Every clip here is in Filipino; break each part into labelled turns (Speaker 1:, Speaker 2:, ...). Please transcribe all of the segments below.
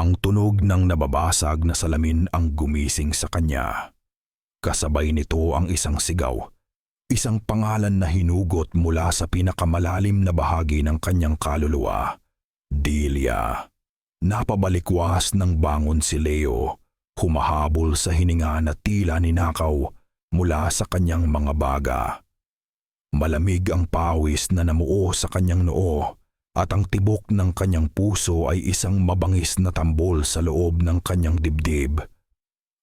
Speaker 1: Ang tunog ng nababasag na salamin ang gumising sa kanya. Kasabay nito ang isang sigaw, isang pangalan na hinugot mula sa pinakamalalim na bahagi ng kanyang kaluluwa. Delia. Napabalikwas ng bangon si Leo, humahabol sa hininga na tila ninakaw mula sa kanyang mga baga. Malamig ang pawis na namuo sa kanyang noo at ang tibok ng kanyang puso ay isang mabangis na tambol sa loob ng kanyang dibdib.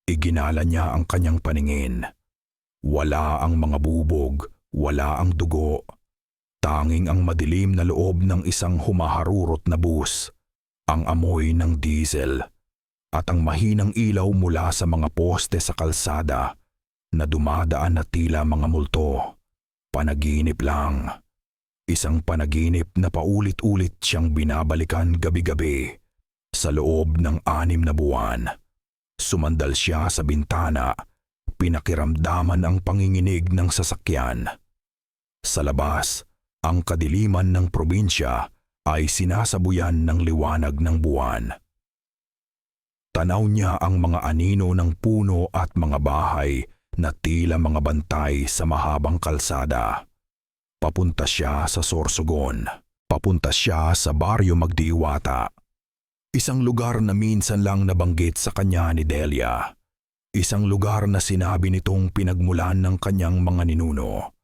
Speaker 1: Iginala niya ang kanyang paningin. Wala ang mga bubog, wala ang dugo. Tanging ang madilim na loob ng isang humaharurot na bus, ang amoy ng diesel, at ang mahinang ilaw mula sa mga poste sa kalsada na dumadaan na tila mga multo. Panaginip lang. Isang panaginip na paulit-ulit siyang binabalikan gabi-gabi. Sa loob ng 6 na buwan, sumandal siya sa bintana, pinakiramdaman ang panginginig ng sasakyan. Sa labas, ang kadiliman ng probinsya ay sinasabuyan ng liwanag ng buwan. Tanaw niya ang mga anino ng puno at mga bahay na tila mga bantay sa mahabang kalsada. Papunta siya sa Sorsogon. Papunta siya sa Baryo Magdiiwata. Isang lugar na minsan lang nabanggit sa kanya ni Delia. Isang lugar na sinabi nitong pinagmulan ng kanyang mga ninuno.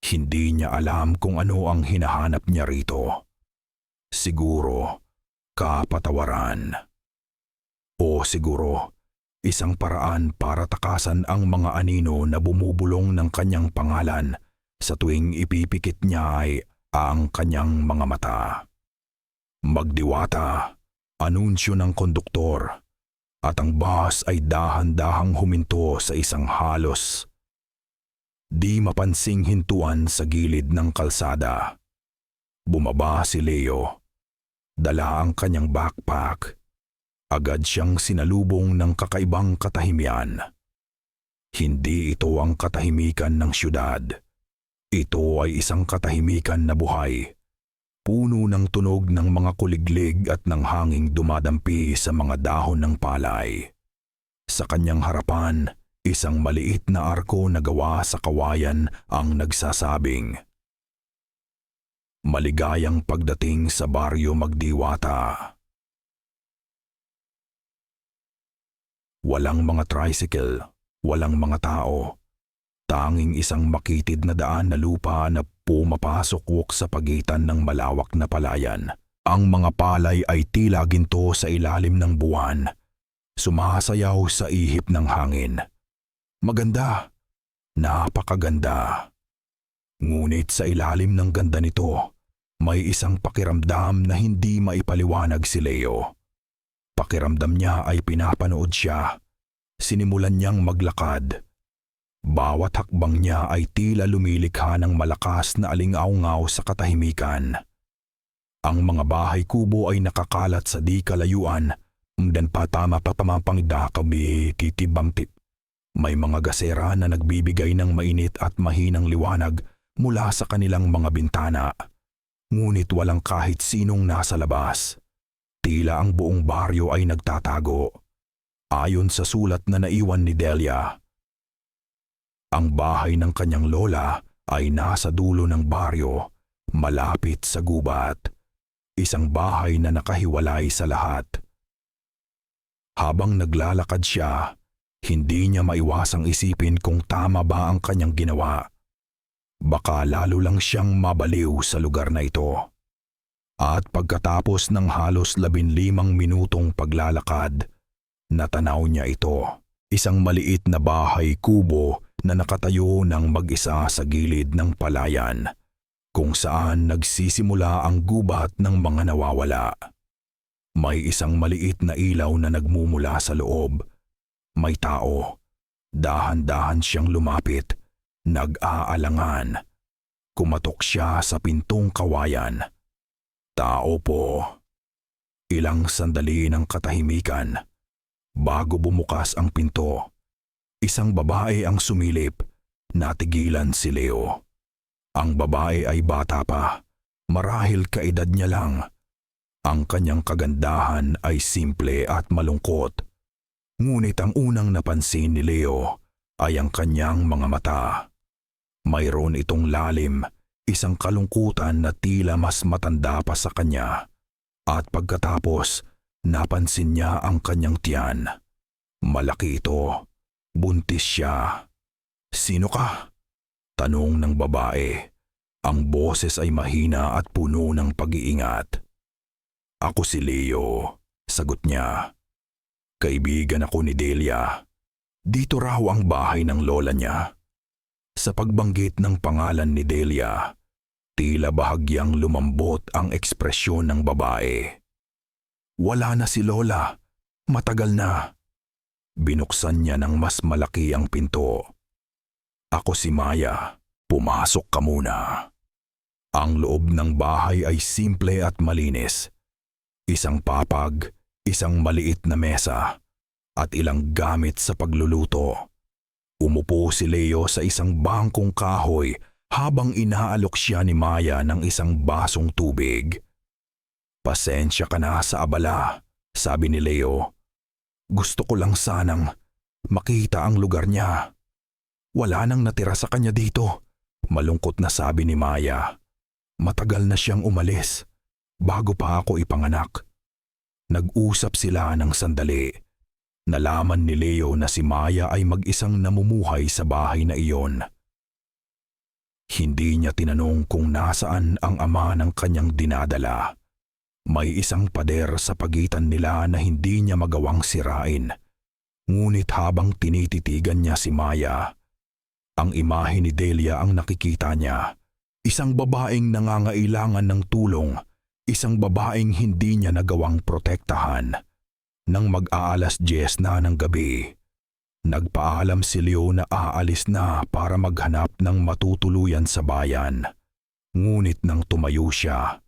Speaker 1: Hindi niya alam kung ano ang hinahanap niya rito. Siguro, kapatawaran. O siguro, isang paraan para takasan ang mga anino na bumubulong ng kanyang pangalan sa tuwing ipipikit niya ay ang kanyang mga mata. Magdiwata, anunsyo ng konduktor, at ang bus ay dahan-dahang huminto sa isang halos di mapansing hintuan sa gilid ng kalsada. Bumaba si Leo. Dala ang kanyang backpack. Agad siyang sinalubong ng kakaibang katahimian. Hindi ito ang katahimikan ng syudad. Ito ay isang katahimikan na buhay. Puno ng tunog ng mga kuliglig at ng hanging dumadampi sa mga dahon ng palay. Sa kanyang harapan, isang maliit na arko na gawa sa kawayan ang nagsasabing, "Maligayang pagdating sa Baryo Magdiwata." Walang mga tricycle, walang mga tao. Tanging isang makitid na daan na lupa na pumapasok sa pagitan ng malawak na palayan. Ang mga palay ay tila ginto sa ilalim ng buwan. Sumasayaw sa ihip ng hangin. Maganda. Napakaganda. Ngunit sa ilalim ng ganda nito, may isang pakiramdam na hindi maipaliwanag si Leo. Pakiramdam niya ay pinapanood siya. Sinimulan niyang maglakad. Bawat hakbang niya ay tila lumilikha ng malakas na alingaw-ngaw sa katahimikan. Ang mga bahay kubo ay nakakalat sa di kalayuan, dan patama papamapangda kabi titibamtip. May mga gasera na nagbibigay ng mainit at mahinang liwanag mula sa kanilang mga bintana. Ngunit walang kahit sinong nasa labas. Tila ang buong baryo ay nagtatago. Ayon sa sulat na naiwan ni Delia, ang bahay ng kanyang lola ay nasa dulo ng baryo, malapit sa gubat. Isang bahay na nakahiwalay sa lahat. Habang naglalakad siya, hindi niya maiwasang isipin kung tama ba ang kanyang ginawa. Baka lalo lang siyang mabaliw sa lugar na ito. At pagkatapos ng halos 15 minutong paglalakad, natanaw niya ito. Isang maliit na bahay kubo na nakatayo ng mag-isa sa gilid ng palayan, kung saan nagsisimula ang gubat ng mga nawawala. May isang maliit na ilaw na nagmumula sa loob. May tao. Dahan-dahan siyang lumapit, nag-aalangan. Kumatok siya sa pintong kawayan. Tao po. Ilang sandali ng katahimikan. Bago bumukas ang pinto, isang babae ang sumilip. Natigilan si Leo. Ang babae ay bata pa. Marahil kaedad niya lang. Ang kanyang kagandahan ay simple at malungkot. Ngunit ang unang napansin ni Leo ay ang kanyang mga mata. Mayroon itong lalim, isang kalungkutan na tila mas matanda pa sa kanya. At pagkatapos, napansin niya ang kanyang tiyan. Malaki ito. Buntis siya. "Sino ka?" tanong ng babae. Ang boses ay mahina at puno ng pag-iingat. "Ako si Leo," sagot niya. "Kaibigan ako ni Delia. Dito raw ang bahay ng lola niya." Sa pagbanggit ng pangalan ni Delia, tila bahagyang lumambot ang ekspresyon ng babae. "Wala na si lola. Matagal na." Binuksan niya ng mas malaki ang pinto. "Ako si Maya. Pumasok ka muna." Ang loob ng bahay ay simple at malinis. Isang papag, isang maliit na mesa, at ilang gamit sa pagluluto. Umupo si Leo sa isang bangkong kahoy habang inaalok siya ni Maya ng isang basong tubig. "Pasensya ka na sa abala," sabi ni Leo. "Gusto ko lang sanang makita ang lugar niya." "Wala nang natira sa kanya dito," malungkot na sabi ni Maya. "Matagal na siyang umalis, bago pa ako ipanganak." Nag-usap sila ng sandali. Nalaman ni Leo na si Maya ay mag-isang namumuhay sa bahay na iyon. Hindi niya tinanong kung nasaan ang ama ng kanyang dinadala. May isang pader sa pagitan nila na hindi niya magawang sirain. Ngunit habang tinititigan niya si Maya, ang imahe ni Delia ang nakikita niya. Isang babaeng nangangailangan ng tulong, isang babaeng hindi niya nagawang protektahan. Nang mag-aalas 10 na ng gabi, nagpaalam si Leo na aalis na para maghanap ng matutuluyan sa bayan. Ngunit nang tumayo siya,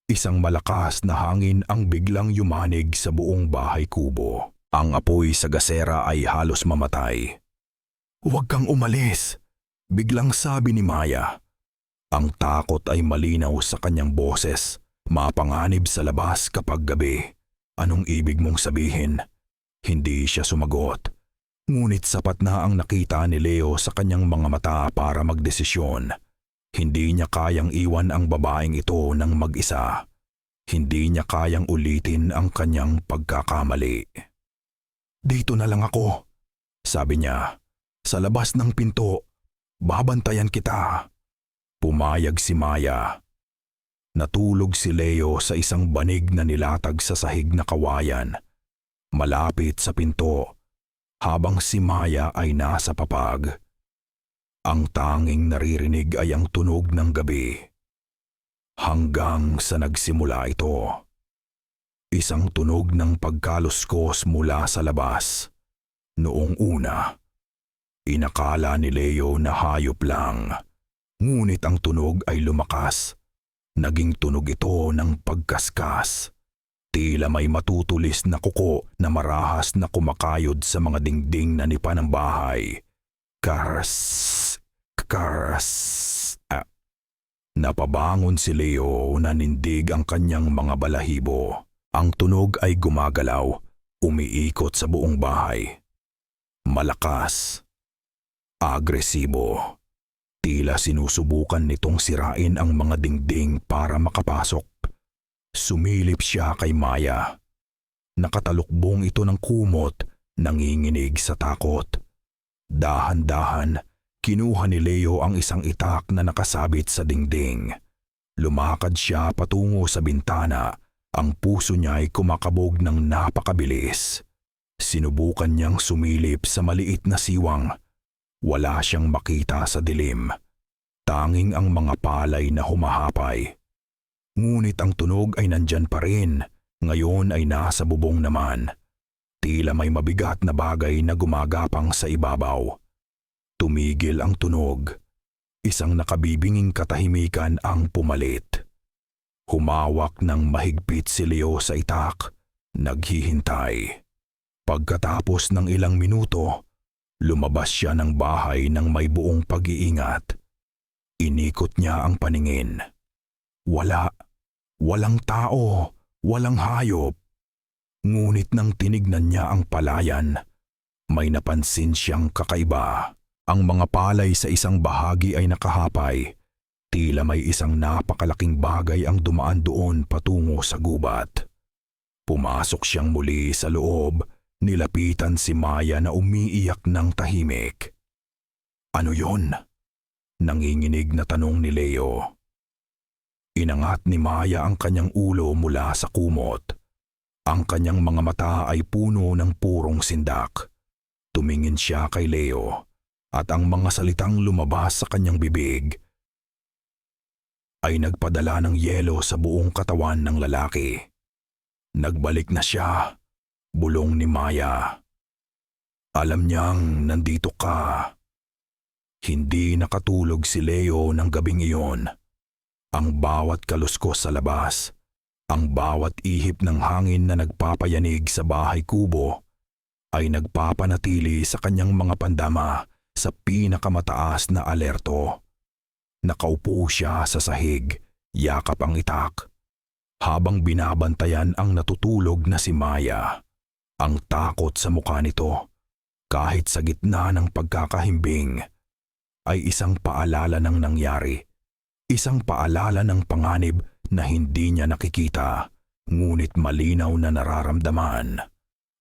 Speaker 1: isang malakas na hangin ang biglang yumanig sa buong bahay kubo. Ang apoy sa gasera ay halos mamatay. "Huwag kang umalis," biglang sabi ni Maya. Ang takot ay malinaw sa kanyang boses, mapanganib sa labas kapag gabi. "Anong ibig mong sabihin?" Hindi siya sumagot. Ngunit sapat na ang nakita ni Leo sa kanyang mga mata para magdesisyon. Hindi niya kayang iwan ang babaeng ito ng mag-isa. Hindi niya kayang ulitin ang kanyang pagkakamali. "Dito na lang ako," sabi niya. "Sa labas ng pinto, babantayan kita." Pumayag si Maya. Natulog si Leo sa isang banig na nilatag sa sahig na kawayan, malapit sa pinto, habang si Maya ay nasa papag. Ang tanging naririnig ay ang tunog ng gabi. Hanggang sa nagsimula ito. Isang tunog ng pagkaluskos mula sa labas. Noong una, inakala ni Leo na hayop lang. Ngunit ang tunog ay lumakas. Naging tunog ito ng pagkaskas. Tila may matutulis na kuko na marahas na kumakayod sa mga dingding na nipa ng bahay. Kars, kars. Napabangon si Leo, nanindig ang kanyang mga balahibo. Ang tunog ay gumagalaw, umiikot sa buong bahay. Malakas, agresibo. Tila sinusubukan nitong sirain ang mga dingding para makapasok. Sumilip siya kay Maya. Nakatalukbong ito ng kumot, nanginginig sa takot. Dahan-dahan, kinuha ni Leo ang isang itak na nakasabit sa dingding. Lumakad siya patungo sa bintana. Ang puso niya ay kumakabog ng napakabilis. Sinubukan niyang sumilip sa maliit na siwang. Wala siyang makita sa dilim. Tanging ang mga palay na humahapay. Ngunit ang tunog ay nandyan pa rin. Ngayon ay nasa bubong naman. Tila may mabigat na bagay na gumagapang sa ibabaw. Tumigil ang tunog. Isang nakabibinging katahimikan ang pumalit. Humawak ng mahigpit si Leo sa itak. Naghihintay. Pagkatapos ng ilang minuto, lumabas siya ng bahay ng may buong pag-iingat. Inikot niya ang paningin. Walang tao. walang hayop. Ngunit nang tinignan niya ang palayan, may napansin siyang kakaiba. Ang mga palay sa isang bahagi ay nakahapay. Tila may isang napakalaking bagay ang dumaan doon patungo sa gubat. Pumasok siyang muli sa loob, nilapitan si Maya na umiiyak ng tahimik. Ano yon? Nanginginig na tanong ni Leo. Inangat ni Maya ang kanyang ulo mula sa kumot. Ang kanyang mga mata ay puno ng purong sindak. Tumingin siya kay Leo at ang mga salitang lumabas sa kanyang bibig ay nagpadala ng yelo sa buong katawan ng lalaki. Nagbalik na siya, bulong ni Maya. Alam niyang nandito ka. Hindi nakatulog si Leo ng gabing iyon. Ang bawat kaluskos sa labas, ang bawat ihip ng hangin na nagpapayanig sa bahay kubo ay nagpapanatili sa kanyang mga pandama sa pinakamataas na alerto. Nakaupo siya sa sahig, yakap ang itak, habang binabantayan ang natutulog na si Maya. Ang takot sa mukha nito, kahit sa gitna ng pagkakahimbing, ay isang paalala ng nangyari. Isang paalala ng panganib na hindi niya nakikita, ngunit malinaw na nararamdaman.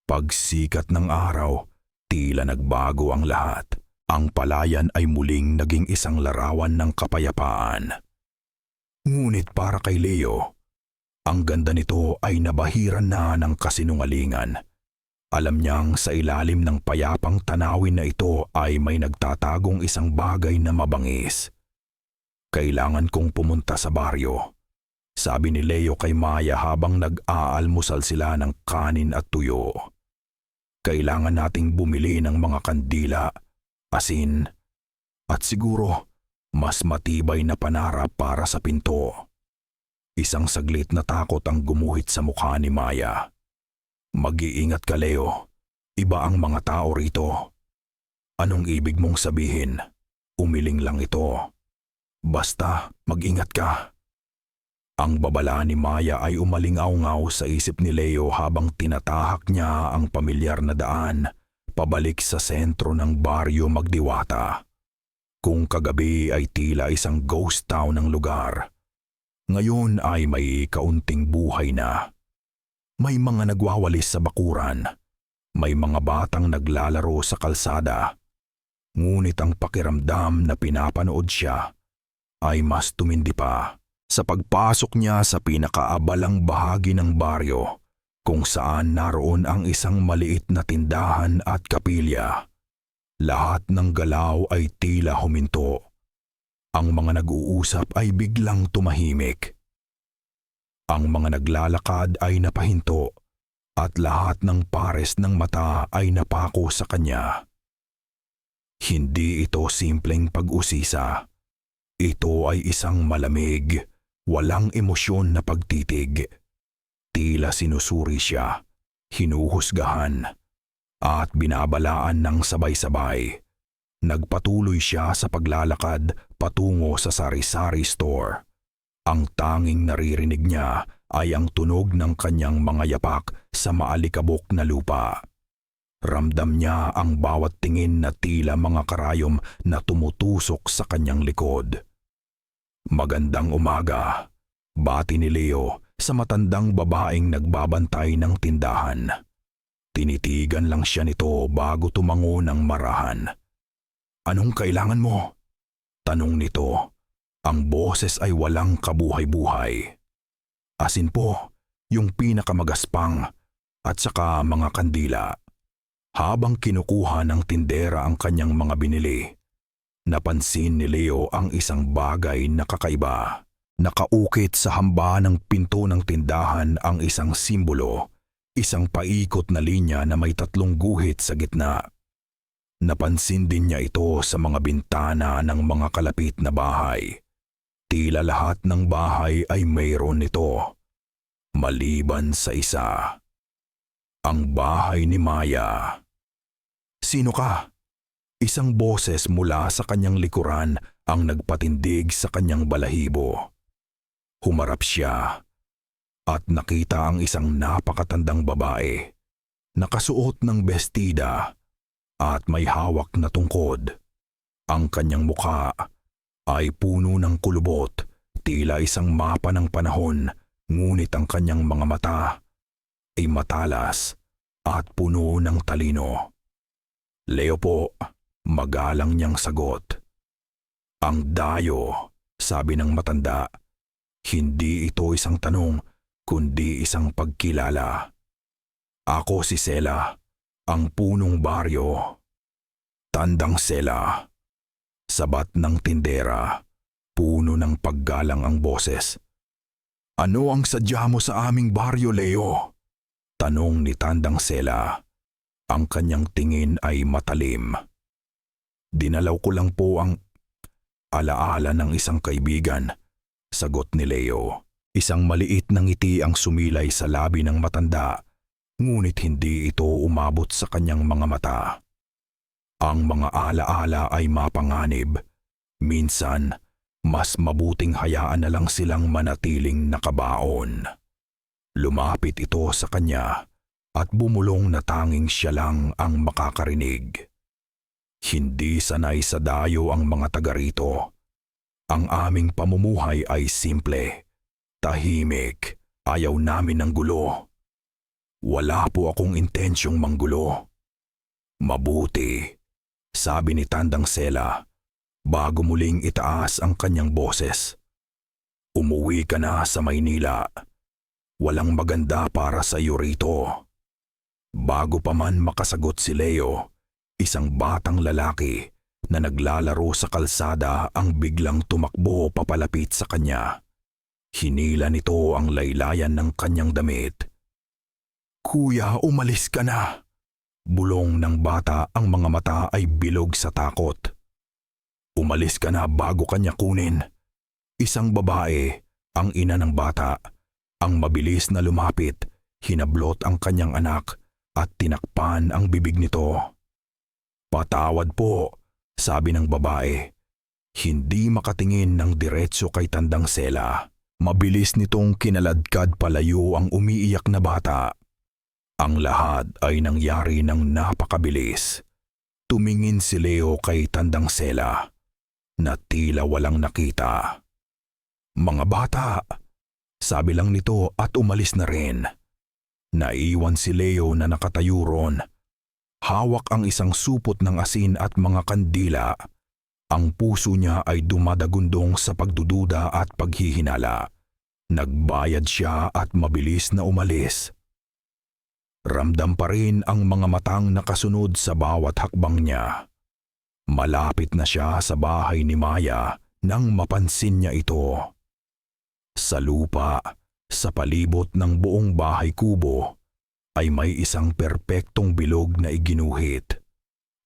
Speaker 1: Pagsikat ng araw, tila nagbago ang lahat. Ang palayan ay muling naging isang larawan ng kapayapaan. Ngunit para kay Leo, ang ganda nito ay nabahiran na ng kasinungalingan. Alam niyang sa ilalim ng payapang tanawin na ito ay may nagtatagong isang bagay na mabangis. Kailangan kong pumunta sa baryo, sabi ni Leo kay Maya habang nag-aalmusal sila ng kanin at tuyo. Kailangan nating bumili ng mga kandila, asin, at siguro mas matibay na panara para sa pinto. Isang saglit na takot ang gumuhit sa mukha ni Maya. Mag-iingat ka, Leo. Iba ang mga tao rito. Anong ibig mong sabihin? Umiling lang ito. Basta mag-ingat ka. Ang babala ni Maya ay umalingaw-ngaw sa isip ni Leo habang tinatahak niya ang pamilyar na daan pabalik sa sentro ng baryo Magdiwata. Kung kagabi ay tila isang ghost town ng lugar, ngayon ay may kaunting buhay na. May mga nagwawalis sa bakuran, may mga batang naglalaro sa kalsada. Ngunit ang pakiramdam na pinapanood siya ay mas tumindi pa sa pagpasok niya sa pinakaabalang bahagi ng baryo, kung saan naroon ang isang maliit na tindahan at kapilya. Lahat ng galaw ay tila huminto. Ang mga nag-uusap ay biglang tumahimik. Ang mga naglalakad ay napahinto at lahat ng pares ng mata ay napako sa kanya. Hindi ito simpleng pag-usisa. Ito ay isang malamig, walang emosyon na pagtitig. Tila sinusuri siya, hinuhusgahan, at binabalaan ng sabay-sabay. Nagpatuloy siya sa paglalakad patungo sa sari-sari store. Ang tanging naririnig niya ay ang tunog ng kanyang mga yapak sa maalikabok na lupa. Ramdam niya ang bawat tingin na tila mga karayom na tumutusok sa kanyang likod. Magandang umaga, bati ni Leo sa matandang babaeng nagbabantay ng tindahan. Tinitigan lang siya nito bago tumango ng marahan. Anong kailangan mo? Tanong nito. Ang boses ay walang kabuhay-buhay. Asin po, yung pinakamagaspang, at saka mga kandila. Habang kinukuha ng tindera ang kanyang mga binili, napansin ni Leo ang isang bagay na kakaiba. Nakaukit sa hamba ng pinto ng tindahan ang isang simbolo, isang paikot na linya na may 3 guhit sa gitna. Napansin din niya ito sa mga bintana ng mga kalapit na bahay. Tila lahat ng bahay ay mayroon nito, maliban sa isa. Ang bahay ni Maya. Sino ka? Isang boses mula sa kanyang likuran ang nagpatindig sa kanyang balahibo. Humarap siya. at nakita ang isang napakatandang babae. Nakasuot ng bestida at may hawak na tungkod. Ang kanyang mukha ay puno ng kulubot, tila isang mapa ng panahon, ngunit ang kanyang mga mata ay matalas at puno ng talino. "Leo po," magalang niyang sagot. "Ang dayo," sabi ng matanda. Hindi ito isang tanong, kundi isang pagkilala. "Ako si Sela, ang punong baryo." Tandang Sela. Sabat ng tindera, puno ng paggalang ang boses. "Ano ang sadya mo sa aming baryo, Leo?" Tanong ni Tandang Sela. Ang kanyang tingin ay matalim. "Dinalaw ko lang po ang alaala ng isang kaibigan," sagot ni Leo. Isang maliit na ngiti ang sumilay sa labi ng matanda, ngunit hindi ito umabot sa kanyang mga mata. Ang mga alaala ay mapanganib. Minsan, mas mabuting hayaan na lang silang manatiling nakabaon. Lumapit ito sa kanya at bumulong na tanging siya lang ang makakarinig. "Hindi sanay sa dayo ang mga taga rito. Ang aming pamumuhay ay simple, tahimik, ayaw namin ng gulo. Wala po akong intensyong manggulo." "Mabuti," sabi ni Tandang Sela, bago muling itaas ang kanyang boses. "Umuwi ka na sa Maynila. Walang maganda para sa iyo rito." Bago pa man makasagot si Leo, isang batang lalaki na naglalaro sa kalsada ang biglang tumakbo papalapit sa kanya. Hinila nito ang laylayan ng kanyang damit. "Kuya, umalis ka na!" Bulong ng bata, ang mga mata ay bilog sa takot. "Umalis ka na bago kanya kunin." Isang babae, ang ina ng bata, ang mabilis na lumapit, hinablot ang kanyang anak at tinakpan ang bibig nito. "Patawad po," sabi ng babae. Hindi makatingin ng diretso kay Tandang Sela. Mabilis nitong kinaladkad palayo ang umiiyak na bata. Ang lahat ay nangyari ng napakabilis. Tumingin si Leo kay Tandang Sela na tila walang nakita. "Mga bata," sabi lang nito at umalis na rin. Naiwan si Leo na nakatayo ron. Hawak ang isang supot ng asin at mga kandila. Ang puso niya ay dumadagundong sa pagdududa at paghihinala. Nagbayad siya at mabilis na umalis. Ramdam pa rin ang mga matang nakasunod sa bawat hakbang niya. Malapit na siya sa bahay ni Maya nang mapansin niya ito. Sa lupa, sa palibot ng buong bahay kubo, ay may isang perpektong bilog na iginuhit.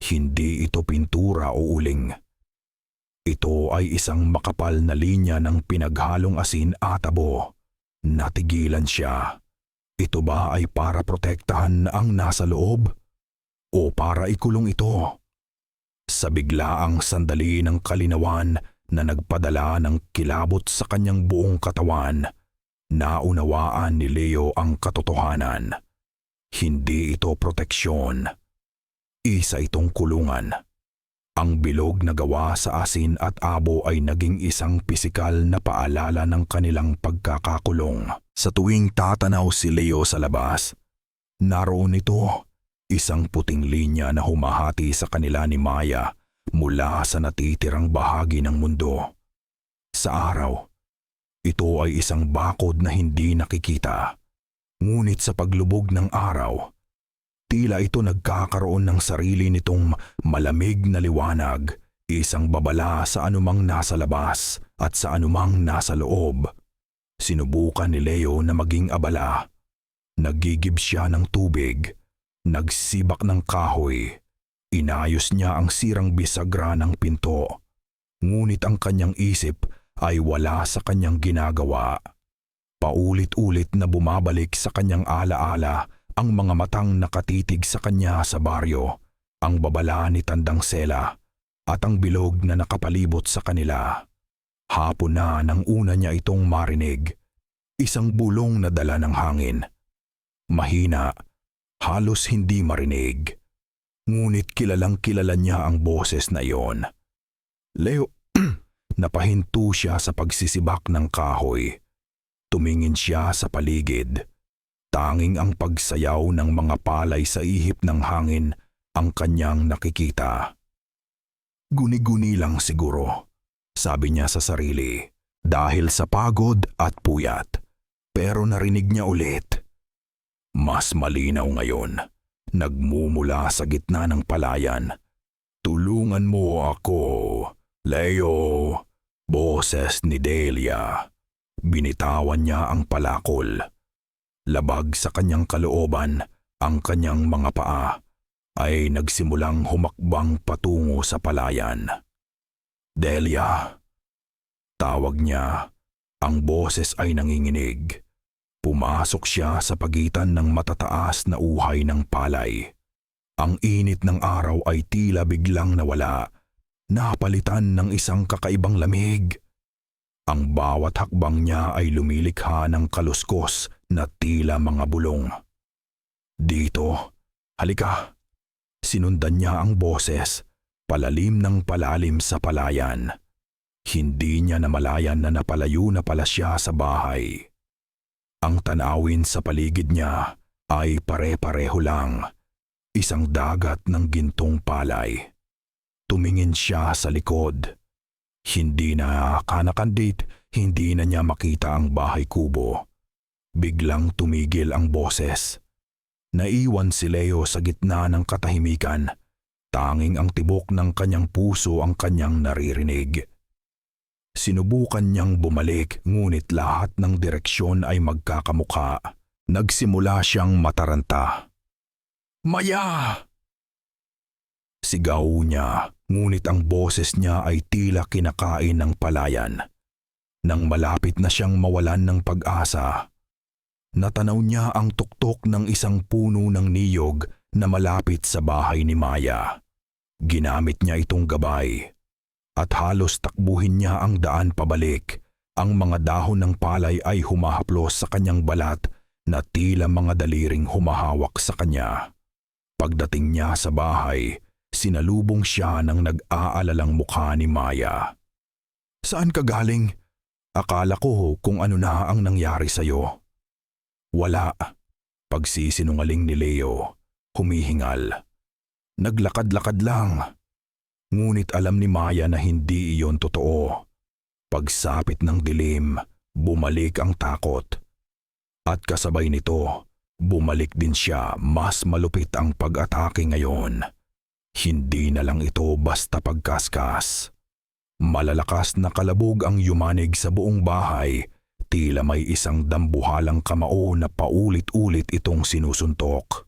Speaker 1: Hindi ito pintura o uling. Ito ay isang makapal na linya ng pinaghalong asin at abo. Natigilan siya. Ito ba ay para protektahan ang nasa loob? O para ikulong ito? Sa biglaang sandali ng kalinawan na nagpadala ng kilabot sa kanyang buong katawan, naunawaan ni Leo ang katotohanan. Hindi ito proteksyon. Isa itong kulungan. Ang bilog na gawa sa asin at abo ay naging isang pisikal na paalala ng kanilang pagkakakulong. Sa tuwing tatanaw si Leo sa labas, naroon ito, isang puting linya na humahati sa kanila ni Maya mula sa natitirang bahagi ng mundo. Sa araw, ito ay isang bakod na hindi nakikita. Ngunit sa paglubog ng araw, tila ito nagkakaroon ng sarili nitong malamig na liwanag, isang babala sa anumang nasa labas at sa anumang nasa loob. Sinubukan ni Leo na maging abala. Naggigib siya ng tubig, nagsibak ng kahoy, inayos niya ang sirang bisagra ng pinto. Ngunit ang kanyang isip ay wala sa kanyang ginagawa. Paulit-ulit na bumabalik sa kanyang alaala ang mga matang nakatitig sa kanya sa baryo, ang babala ni Tandang Sela at ang bilog na nakapalibot sa kanila. Hapon na nang una niya itong marinig. Isang bulong na dala ng hangin. Mahina, halos hindi marinig. Ngunit kilalang kilala niya ang boses na iyon. Leo, napahinto siya sa pagsisibak ng kahoy. Tumingin siya sa paligid. Tanging ang pagsayaw ng mga palay sa ihip ng hangin ang kanyang nakikita. Guni-guni lang siguro, sabi niya sa sarili, dahil sa pagod at puyat. Pero narinig niya ulit. Mas malinaw ngayon, nagmumula sa gitna ng palayan. Tulungan mo ako, Leo, boses ni Delia. Binitawan niya ang palakol. Labag sa kanyang kalooban, ang kanyang mga paa ay nagsimulang humakbang patungo sa palayan. Delia, tawag niya. Ang boses ay nanginginig. Pumasok siya sa pagitan ng matataas na uhay ng palay. Ang init ng araw ay tila biglang nawala, napalitan ng isang kakaibang lamig. Ang bawat hakbang niya ay lumilikha ng kaluskos na tila mga bulong. Dito, halika. Sinundan niya ang boses, palalim ng palalim sa palayan. Hindi niya namalayan na napalayo na pala siya sa bahay. Ang tanawin sa paligid niya ay pare-pareho lang. Isang dagat ng gintong palay. Tumingin siya sa likod. Hindi na kanakandit, hindi na niya makita ang bahay kubo. Biglang tumigil ang boses. Naiwan si Leo sa gitna ng katahimikan. Tanging ang tibok ng kanyang puso ang kanyang naririnig. Sinubukan niyang bumalik ngunit lahat ng direksyon ay magkakamukha. Nagsimula siyang mataranta. Maya! Sigaw niya, ngunit ang boses niya ay tila kinakain ng palayan. Nang malapit na siyang mawalan ng pag-asa, natanaw niya ang tuktok ng isang puno ng niyog na malapit sa bahay ni Maya. Ginamit niya itong gabay. At halos takbuhin niya ang daan pabalik. Ang mga dahon ng palay ay humahaplos sa kanyang balat na tila mga daliring humahawak sa kanya. Pagdating niya sa bahay, sinalubong siya ng nag-aalalang mukha ni Maya. Saan ka galing? Akala ko kung ano na ang nangyari sa'yo. Wala. Pagsisinungaling ni Leo, humihingal. Naglakad-lakad lang. Ngunit alam ni Maya na hindi iyon totoo. Pagsapit ng dilim, bumalik ang takot. At kasabay nito, bumalik din siya, mas malupit ang pag-atake ngayon. Hindi na lang ito basta pagkaskas. Malalakas na kalabog ang yumanig sa buong bahay, tila may isang dambuhalang kamao na paulit-ulit itong sinusuntok.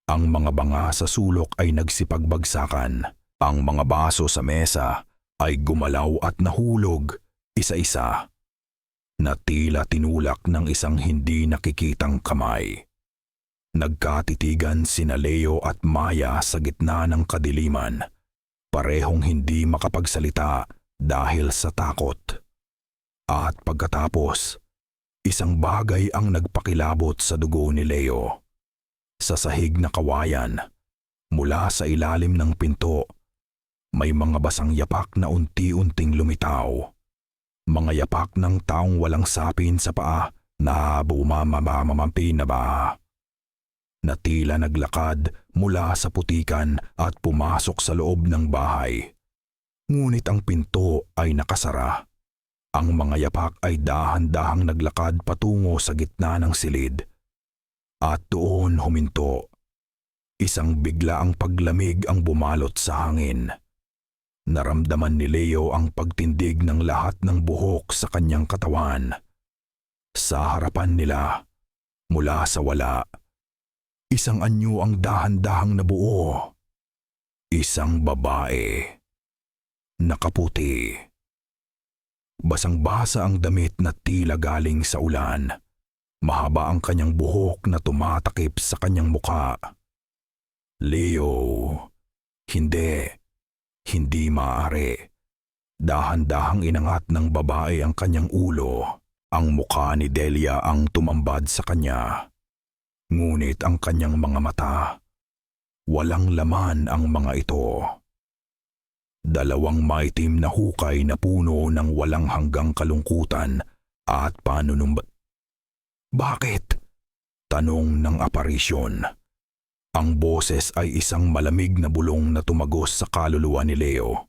Speaker 1: Ang mga banga sa sulok ay nagsipagbagsakan. Ang mga baso sa mesa ay gumalaw at nahulog, isa-isa, na tila tinulak ng isang hindi nakikitang kamay. Nagkatitigan sina Leo at Maya sa gitna ng kadiliman, parehong hindi makapagsalita dahil sa takot. At pagkatapos, isang bagay ang nagpakilabot sa dugo ni Leo. Sa sahig na kawayan, mula sa ilalim ng pinto, may mga basang yapak na unti-unting lumitaw. Mga yapak ng taong walang sapin sa paa na bumamamamampi na ba? Na tila naglakad mula sa putikan at pumasok sa loob ng bahay. Ngunit ang pinto ay nakasara. Ang mga yapak ay dahan-dahang naglakad patungo sa gitna ng silid. At doon huminto. Isang biglaang paglamig ang bumalot sa hangin. Naramdaman ni Leo ang pagtindig ng lahat ng buhok sa kanyang katawan. Sa harapan nila, mula sa wala, isang anyo ang dahan-dahang nabuo. Isang babae. Nakaputi. Basang-basa ang damit na tila galing sa ulan. Mahaba ang kanyang buhok na tumatakip sa kanyang mukha. Leo, hindi maaari. Dahan-dahang inangat ng babae ang kanyang ulo. Ang mukha ni Delia ang tumambad sa kanya. Ngunit ang kanyang mga mata, walang laman ang mga ito. Dalawang maitim na hukay na puno ng walang hanggang kalungkutan at panunumbat. Bakit? Tanong ng aparisyon. Ang boses ay isang malamig na bulong na tumagos sa kaluluwa ni Leo.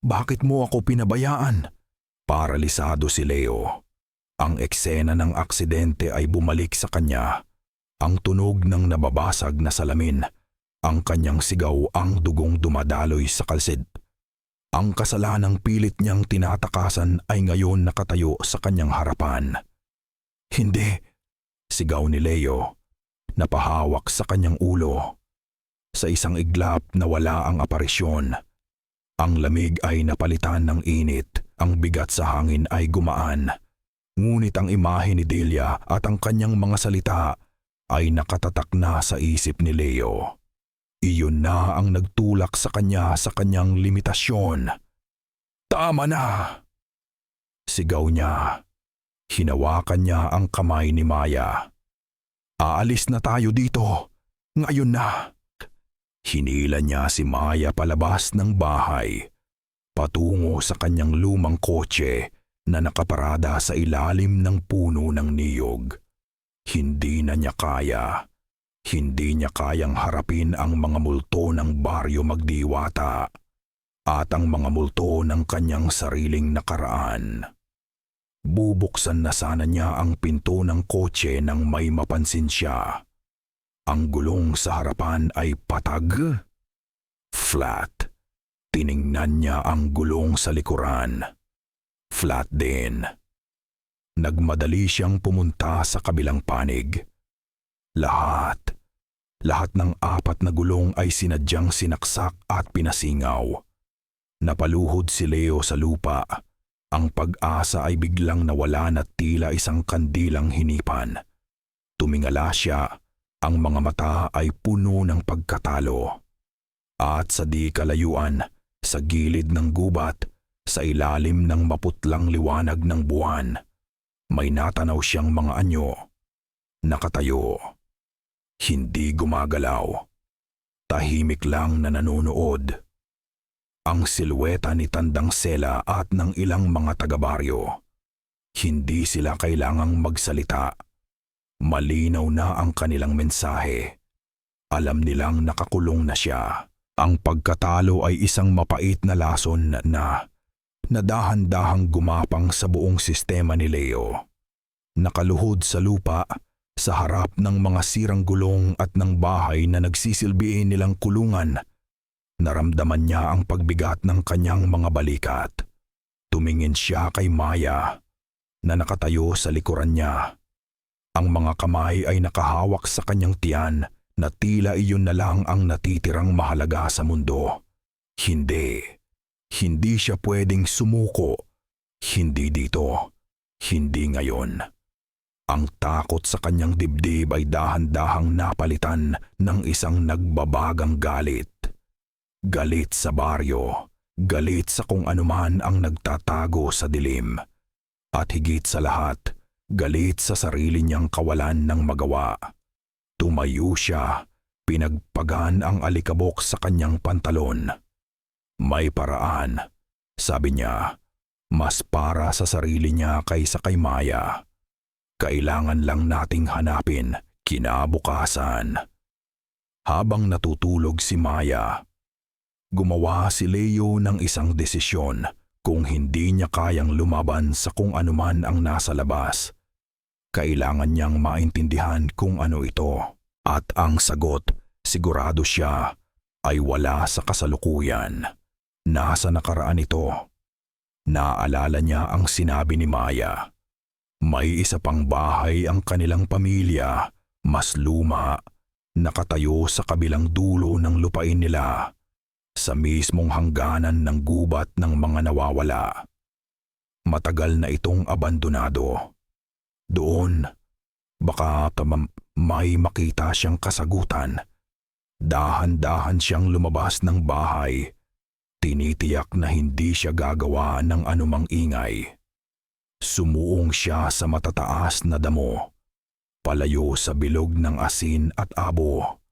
Speaker 1: Bakit mo ako pinabayaan? Paralisado si Leo. Ang eksena ng aksidente ay bumalik sa kanya. Ang tunog ng nababasag na salamin, ang kanyang sigaw, ang dugong dumadaloy sa kalsid. Ang kasalanang pilit niyang tinatakasan ay ngayon nakatayo sa kanyang harapan. Hindi, sigaw ni Leo, napahawak sa kanyang ulo. Sa isang iglap nawala ang aparisyon. Ang lamig ay napalitan ng init, ang bigat sa hangin ay gumaan. Ngunit ang imahe ni Delia at ang kanyang mga salita ay nakatatak na sa isip ni Leo. Iyon na ang nagtulak sa kanya sa kanyang limitasyon. Tama na! Sigaw niya. Hinawakan niya ang kamay ni Maya. Aalis na tayo dito. Ngayon na. Hinila niya si Maya palabas ng bahay, patungo sa kanyang lumang kotse na nakaparada sa ilalim ng puno ng niyog. Hindi na niya kaya. Hindi niya kayang harapin ang mga multo ng baryo Magdiwata at ang mga multo ng kanyang sariling nakaraan. Bubuksan na sana niya ang pinto ng kotse nang may mapansin siya. Ang gulong sa harapan ay patag. Flat. Tiningnan niya ang gulong sa likuran. Flat din. Nagmadali siyang pumunta sa kabilang panig. Lahat ng apat na gulong ay sinadyang sinaksak at pinasingaw. Napaluhod si Leo sa lupa. Ang pag-asa ay biglang nawala na tila isang kandilang hinipan. Tumingala siya, ang mga mata ay puno ng pagkatalo. At sa di kalayuan, sa gilid ng gubat, sa ilalim ng maputlang liwanag ng buwan, may natanaw siyang mga anyo. Nakatayo. Hindi gumagalaw. Tahimik lang na nanonood. Ang silweta ni Tandang Sela at ng ilang mga taga-baryo. Hindi sila kailangang magsalita. Malinaw na ang kanilang mensahe. Alam nilang nakakulong na siya. Ang pagkatalo ay isang mapait na lason na dahan-dahang gumapang sa buong sistema ni Leo. Nakaluhod sa lupa, sa harap ng mga sirang gulong at ng bahay na nagsisilbiin nilang kulungan, naramdaman niya ang pagbigat ng kanyang mga balikat. Tumingin siya kay Maya, na nakatayo sa likuran niya. Ang mga kamay ay nakahawak sa kanyang tiyan na tila iyon na lang ang natitirang mahalaga sa mundo. Hindi siya pwedeng sumuko. Hindi dito. Hindi ngayon. Ang takot sa kanyang dibdib ay dahan-dahang napalitan ng isang nagbabagang galit. Galit sa baryo. Galit sa kung anuman ang nagtatago sa dilim. At higit sa lahat, galit sa sarili niyang kawalan ng magawa. Tumayo siya, pinagpagan ang alikabok sa kanyang pantalon. May paraan, sabi niya, mas para sa sarili niya kaysa kay Maya. Kailangan lang nating hanapin kinabukasan. Habang natutulog si Maya, gumawa si Leo ng isang desisyon. Kung hindi niya kayang lumaban sa kung anuman ang nasa labas, kailangan niyang maintindihan kung ano ito. At ang sagot, sigurado siya, ay wala sa kasalukuyan. Nasa nakaraan ito. Naalala niya ang sinabi ni Maya. May isa pang bahay ang kanilang pamilya, mas luma, nakatayo sa kabilang dulo ng lupain nila, sa mismong hangganan ng gubat ng mga nawawala. Matagal na itong abandonado. Doon, baka may makita siyang kasagutan. Dahan-dahan siyang lumabas ng bahay. Tinitiyak na hindi siya gagawa ng anumang ingay. Sumuong siya sa matataas na damo, palayo sa bilog ng asin at abo,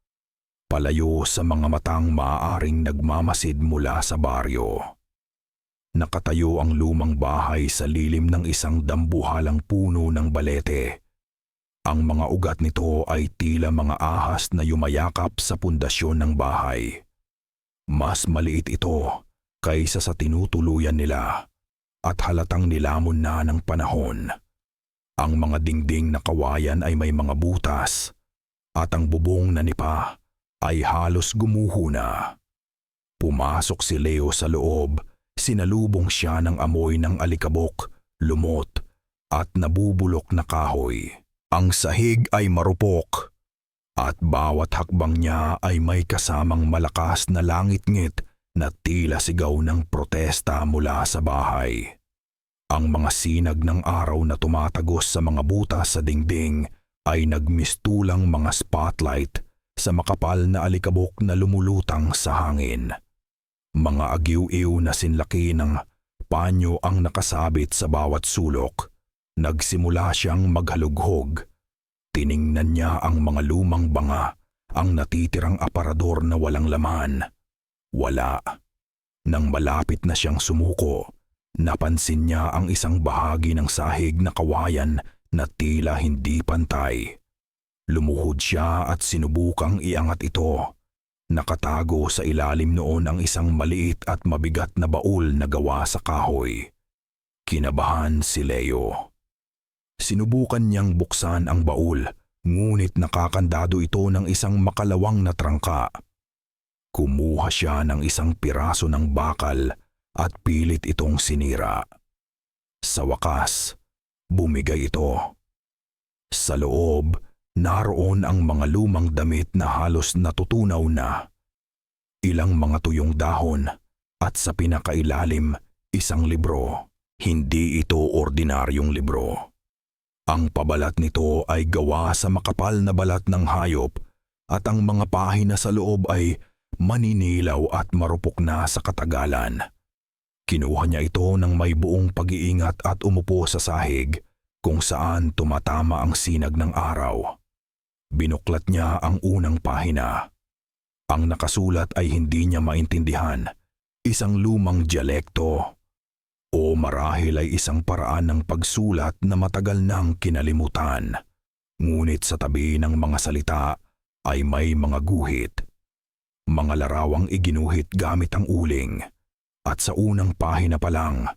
Speaker 1: palayo sa mga matang maaaring nagmamasid mula sa baryo. Nakatayo ang lumang bahay sa lilim ng isang dambuhalang puno ng balete. Ang mga ugat nito ay tila mga ahas na yumayakap sa pundasyon ng bahay. Mas maliit ito kaysa sa tinutuluyan nila at halatang nilamon na ng panahon. Ang mga dingding na kawayan ay may mga butas at ang bubong na nipa ay halos gumuho na. Pumasok si Leo sa loob, sinalubong siya ng amoy ng alikabok, lumot at nabubulok na kahoy. Ang sahig ay marupok at bawat hakbang niya ay may kasamang malakas na langit-ngit na tila sigaw ng protesta mula sa bahay. Ang mga sinag ng araw na tumatagos sa mga butas sa dingding ay nagmistulang mga spotlight sa makapal na alikabok na lumulutang sa hangin. Mga agiw-iw na sinlaki ng panyo ang nakasabit sa bawat sulok. Nagsimula siyang maghalughog. Tiningnan niya ang mga lumang banga, ang natitirang aparador na walang laman. Wala. Nang malapit na siyang sumuko, napansin niya ang isang bahagi ng sahig na kawayan na tila hindi pantay. Lumuhod siya at sinubukang iangat ito. Nakatago sa ilalim noon ang isang maliit at mabigat na baul na gawa sa kahoy. Kinabahan si Leo. Sinubukan niyang buksan ang baul, ngunit nakakandado ito ng isang makalawang na trangka. Kumuha siya ng isang piraso ng bakal at pilit itong sinira. Sa wakas, bumigay ito. Sa loob, naroon ang mga lumang damit na halos natutunaw na. Ilang mga tuyong dahon at sa pinakailalim, isang libro. Hindi ito ordinaryong libro. Ang pabalat nito ay gawa sa makapal na balat ng hayop at ang mga pahina sa loob ay maninilaw at marupok na sa katagalan. Kinuha niya ito ng may buong pag-iingat at umupo sa sahig kung saan tumatama ang sinag ng araw. Binuklat niya ang unang pahina. Ang nakasulat ay hindi niya maintindihan, isang lumang dialekto o marahil ay isang paraan ng pagsulat na matagal nang kinalimutan. Ngunit sa tabi ng mga salita ay may mga guhit. Mga larawang iginuhit gamit ang uling. At sa unang pahina pa lang,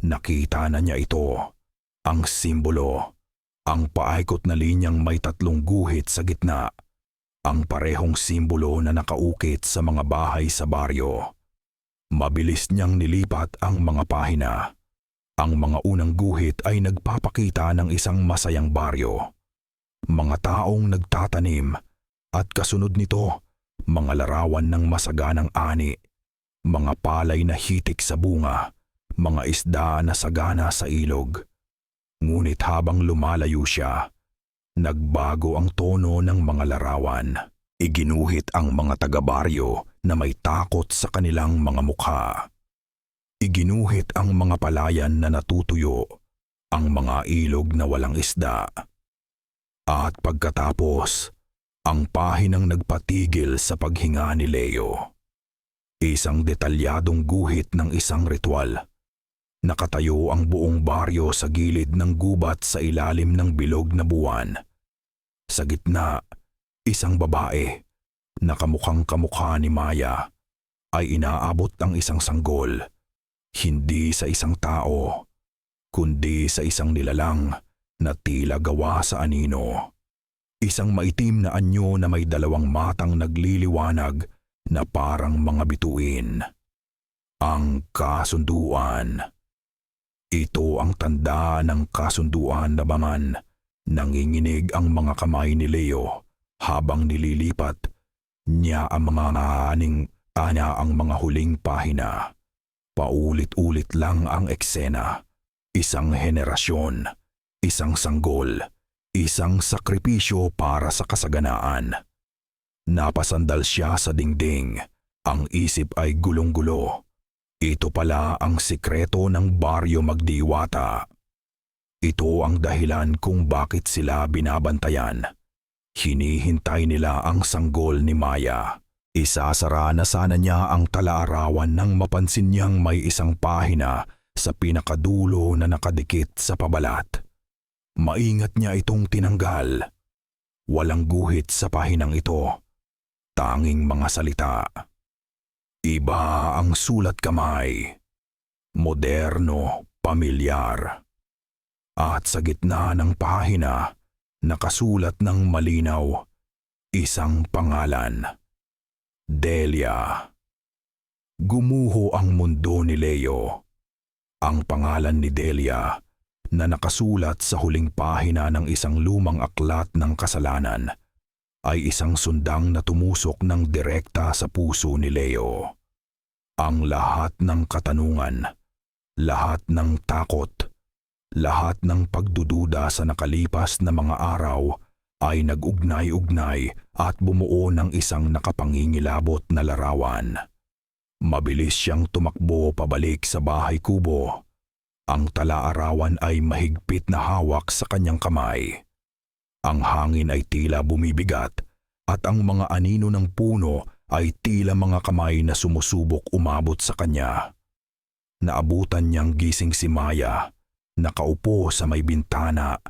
Speaker 1: nakita na niya ito. Ang simbolo, ang paaikot na linyang may 3 guhit sa gitna. Ang parehong simbolo na nakaukit sa mga bahay sa baryo. Mabilis niyang nilipat ang mga pahina. Ang mga unang guhit ay nagpapakita ng isang masayang baryo. Mga taong nagtatanim at kasunod nito, mga larawan ng masaganang ani, mga palay na hitik sa bunga, mga isda na sagana sa ilog. Ngunit habang lumalayo siya, nagbago ang tono ng mga larawan. Iginuhit ang mga taga-baryo na may takot sa kanilang mga mukha. Iginuhit ang mga palayan na natutuyo, ang mga ilog na walang isda. At pagkatapos, ang pahinang nagpatigil sa paghinga ni Leo. Isang detalyadong guhit ng isang ritual. Nakatayo ang buong baryo sa gilid ng gubat sa ilalim ng bilog na buwan. Sa gitna, isang babae, nakamukhang kamukha ni Maya, ay inaabot ang isang sanggol. Hindi sa isang tao, kundi sa isang nilalang na tila gawa sa anino. Isang maitim na anyo na may 2 matang nagliliwanag na parang mga bituin. Ang kasunduan. Ito ang tanda ng kasunduan na baman. Nanginginig ang mga kamay ni Leo habang nililipat niya ang mga ang mga huling pahina. Paulit-ulit lang ang eksena. Isang henerasyon, isang sanggol, isang sakripisyo para sa kasaganaan. Napasandal siya sa dingding. Ang isip ay gulong-gulo. Ito pala ang sikreto ng Baryo Magdiwata. Ito ang dahilan kung bakit sila binabantayan. Hinihintay nila ang sanggol ni Maya. Isasara na sana niya ang talaarawan nang mapansin niyang may isang pahina sa pinakadulo na nakadikit sa pabalat. Maingat niya itong tinanggal. Walang guhit sa pahinang ito. Tanging mga salita. Iba ang sulat kamay. Moderno, pamilyar. At sa gitna ng pahina, nakasulat ng malinaw, isang pangalan. Delia. Gumuho ang mundo ni Leo. Ang pangalan ni Delia na nakasulat sa huling pahina ng isang lumang aklat ng kasalanan ay isang sundang na tumusok ng direkta sa puso ni Leo. Ang lahat ng katanungan, lahat ng takot, lahat ng pagdududa sa nakalipas na mga araw ay nag-ugnay-ugnay at bumuo ng isang nakapangingilabot na larawan. Mabilis siyang tumakbo pabalik sa bahay kubo. Ang talaarawan ay mahigpit na hawak sa kanyang kamay. Ang hangin ay tila bumibigat at ang mga anino ng puno ay tila mga kamay na sumusubok umabot sa kanya. Naabutan niyang gising si Maya, nakaupo sa may bintana,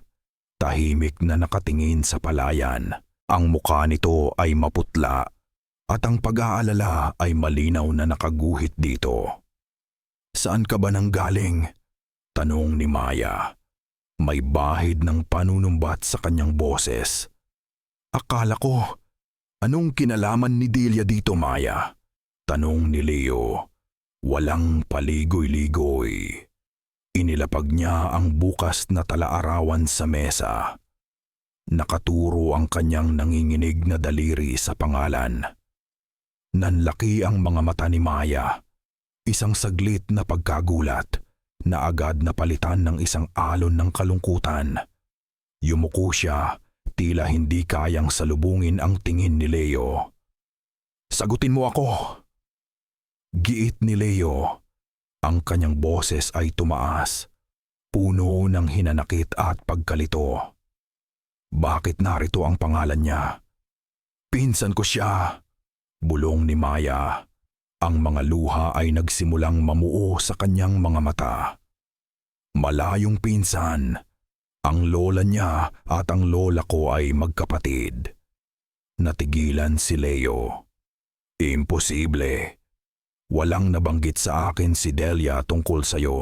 Speaker 1: tahimik na nakatingin sa palayan. Ang mukha nito ay maputla at ang pag-aalala ay malinaw na nakaguhit dito. "Saan ka ba nanggaling?" tanong ni Maya. May bahid ng panunumbat sa kanyang boses. "Akala ko, anong kinalaman ni Delia dito, Maya?" tanong ni Leo. Walang paligoy-ligoy. Inilapag niya ang bukas na talaarawan sa mesa. Nakaturo ang kanyang nanginginig na daliri sa pangalan. Nanlaki ang mga mata ni Maya. Isang saglit na pagkagulat na agad na palitan ng isang alon ng kalungkutan. Yumuko siya, tila hindi kayang salubungin ang tingin ni Leo. "Sagutin mo ako!" Giit ni Leo. Ang kanyang boses ay tumaas, puno ng hinanakit at pagkalito. Bakit narito ang pangalan niya? "Pinsan ko siya," bulong ni Maya. Ang mga luha ay nagsimulang mamuo sa kanyang mga mata. Malayong pinsan. Ang lola niya at ang lola ko ay magkapatid. Natigilan si Leo. "Imposible. Walang nabanggit sa akin si Delia tungkol sa'yo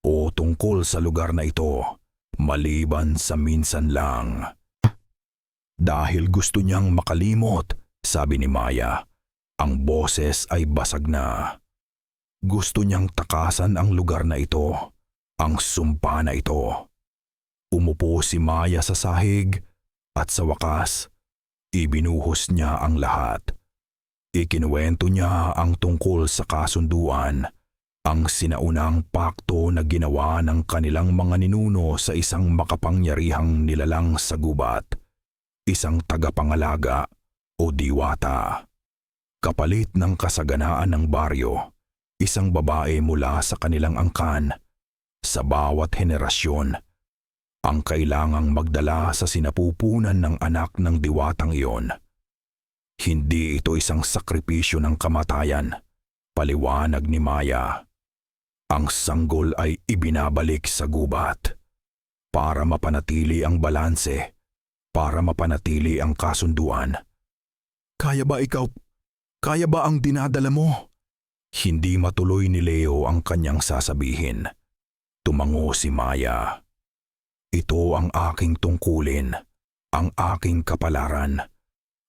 Speaker 1: o tungkol sa lugar na ito, maliban sa minsan lang." Dahil gusto niyang makalimot, sabi ni Maya, ang boses ay basag na. Gusto niyang takasan ang lugar na ito, ang sumpa na ito. Umupo si Maya sa sahig at sa wakas, ibinuhos niya ang lahat. Ikinuwento niya ang tungkol sa kasunduan, ang sinaunang pakto na ginawa ng kanilang mga ninuno sa isang makapangyarihang nilalang sa gubat, isang tagapangalaga o diwata. Kapalit ng kasaganaan ng baryo, isang babae mula sa kanilang angkan, sa bawat henerasyon, ang kailangang magdala sa sinapupunan ng anak ng diwatang iyon. Hindi ito isang sakripisyo ng kamatayan, paliwanag ni Maya. Ang sanggol ay ibinabalik sa gubat para mapanatili ang balanse, para mapanatili ang kasunduan. Kaya ba ang dinadala mo?" Hindi matuloy ni Leo ang kanyang sasabihin. Tumango si Maya. "Ito ang aking tungkulin, ang aking kapalaran.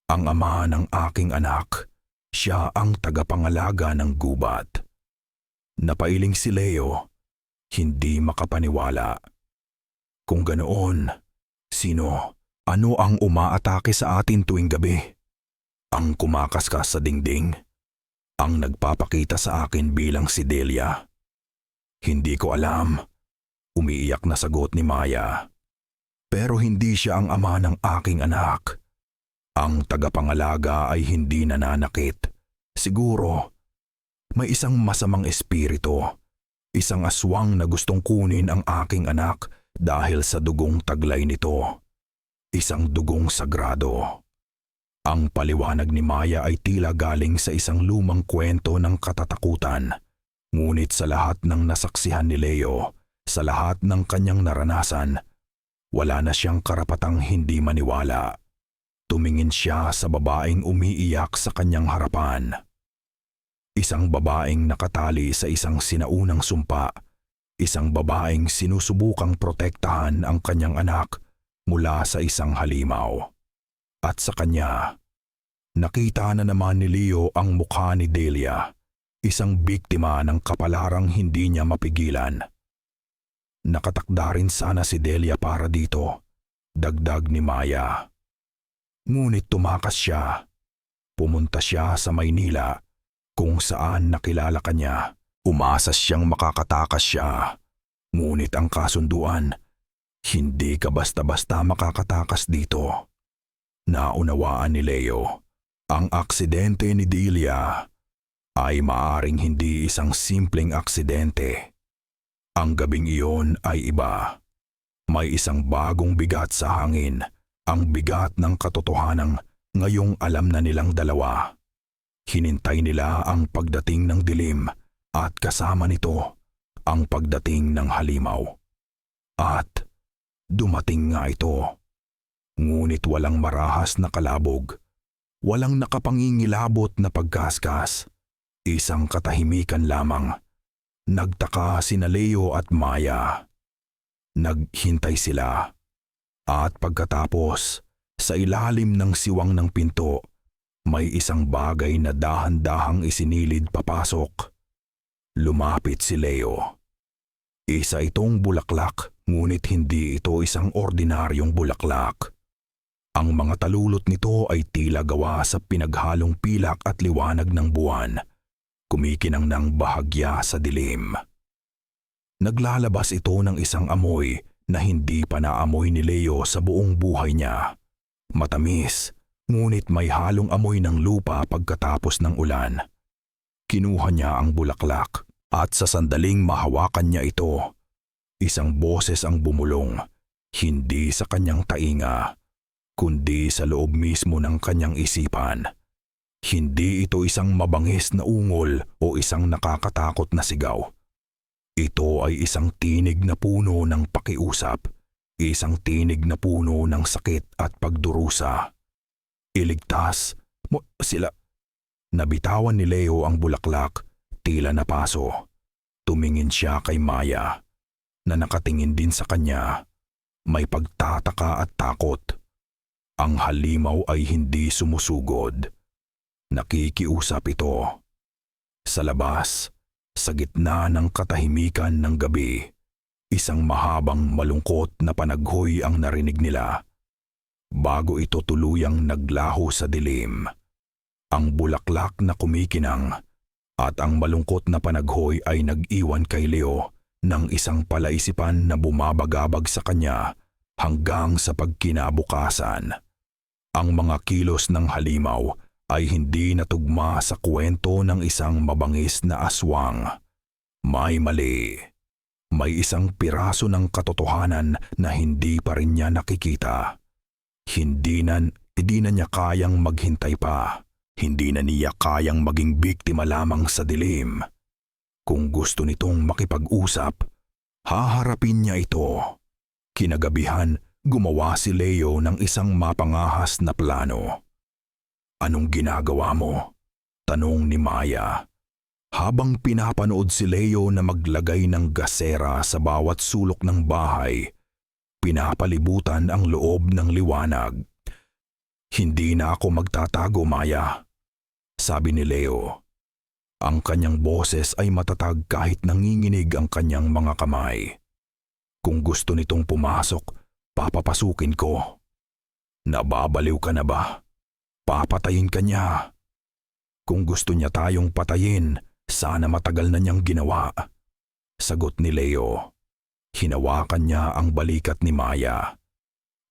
Speaker 1: Ang ama ng aking anak, siya ang tagapangalaga ng gubat." Napailing si Leo, hindi makapaniwala. Kung ganoon, ano ang umaatake sa atin tuwing gabi? Ang kumakaskas sa dingding? Ang nagpapakita sa akin bilang si Delia? Hindi ko alam, umiiyak na sagot ni Maya. Pero hindi siya ang ama ng aking anak. Ang tagapangalaga ay hindi nananakit. Siguro, may isang masamang espiritu, isang aswang na gustong kunin ang aking anak dahil sa dugong taglay nito, isang dugong sagrado. Ang paliwanag ni Maya ay tila galing sa isang lumang kwento ng katatakutan, ngunit sa lahat ng nasaksihan ni Leo, sa lahat ng kanyang naranasan, wala na siyang karapatang hindi maniwala. Tumingin siya sa babaeng umiiyak sa kanyang harapan. Isang babaeng nakatali sa isang sinaunang sumpa, isang babaeng sinusubukang protektahan ang kanyang anak mula sa isang halimaw. At sa kanya, nakita na naman ni Leo ang mukha ni Delia, isang biktima ng kapalarang hindi niya mapigilan. Nakatakda rin sana si Delia para dito, dagdag ni Maya. Ngunit tumakas siya. Pumunta siya sa Maynila, kung saan nakilala ka niya. Umasa siyang makakatakas siya. Ngunit ang kasunduan, hindi ka basta-basta makakatakas dito. Naunawaan ni Leo, ang aksidente ni Delia ay maaring hindi isang simpleng aksidente. Ang gabing iyon ay iba. May isang bagong bigat sa hangin, ang bigat ng katotohanang ngayong alam na nilang dalawa. Hinintay nila ang pagdating ng dilim at kasama nito ang pagdating ng halimaw. At dumating nga ito. Ngunit walang marahas na kalabog, walang nakapangingilabot na pagkaskas, isang katahimikan lamang. Nagtaka sina Leo at Maya. Naghintay sila. At pagkatapos, sa ilalim ng siwang ng pinto, may isang bagay na dahan-dahang isinilid papasok. Lumapit si Leo. Isa itong bulaklak, ngunit hindi ito isang ordinaryong bulaklak. Ang mga talulot nito ay tila gawa sa pinaghalong pilak at liwanag ng buwan, kumikinang ng bahagya sa dilim. Naglalabas ito ng isang amoy na hindi pa naamoy ni Leo sa buong buhay niya. Matamis, ngunit may halong amoy ng lupa pagkatapos ng ulan. Kinuha niya ang bulaklak at sa sandaling mahawakan niya ito, isang boses ang bumulong, hindi sa kanyang tainga, kundi sa loob mismo ng kanyang isipan. Hindi ito isang mabangis na ungol o isang nakakatakot na sigaw. Ito ay isang tinig na puno ng pakiusap, isang tinig na puno ng sakit at pagdurusa. Iligtas mo sila. Nabitawan ni Leo ang bulaklak, tila napaso. Tumingin siya kay Maya, na nakatingin din sa kanya. May pagtataka at takot. Ang halimaw ay hindi sumusugod. Nakikiusap ito. Sa labas, sa gitna ng katahimikan ng gabi, isang mahabang malungkot na panaghoy ang narinig nila. Bago ito tuluyang naglaho sa dilim, ang bulaklak na kumikinang at ang malungkot na panaghoy ay nag-iwan kay Leo ng isang palaisipan na bumabagabag sa kanya hanggang sa pagkinabukasan. Ang mga kilos ng halimaw ay hindi natugma sa kwento ng isang mabangis na aswang. May mali. May isang piraso ng katotohanan na hindi pa rin niya nakikita. Hindi na niya kayang maghintay pa. Hindi na niya kayang maging biktima lamang sa dilim. Kung gusto nitong makipag-usap, haharapin niya ito. Kinagabihan, gumawa si Leo ng isang mapangahas na plano. Anong ginagawa mo? Tanong ni Maya. Habang pinapanood si Leo na maglagay ng gasera sa bawat sulok ng bahay, pinapalibutan ang loob ng liwanag. Hindi na ako magtatago, Maya, sabi ni Leo. Ang kanyang boses ay matatag kahit nanginginig ang kanyang mga kamay. Kung gusto nitong pumasok, papapasukin ko. Nababaliw ka na ba? Papatayin ka niya. Kung gusto niya tayong patayin, sana matagal na niyang ginawa. Sagot ni Leo. Hinawakan niya ang balikat ni Maya.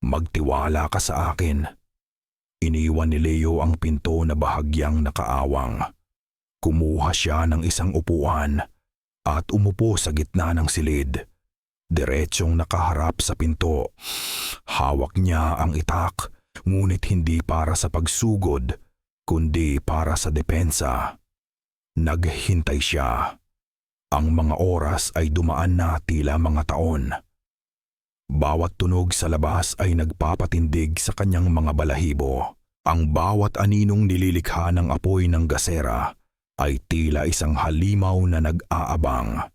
Speaker 1: Magtiwala ka sa akin. Iniwan ni Leo ang pinto na bahagyang nakaawang. Kumuha siya ng isang upuan at umupo sa gitna ng silid. Diretsong nakaharap sa pinto. Hawak niya ang itak, ngunit hindi para sa pagsugod, kundi para sa depensa. Naghintay siya. Ang mga oras ay dumaan na tila mga taon. Bawat tunog sa labas ay nagpapatindig sa kanyang mga balahibo. Ang bawat aninong nililikha ng apoy ng gasera ay tila isang halimaw na nag-aabang.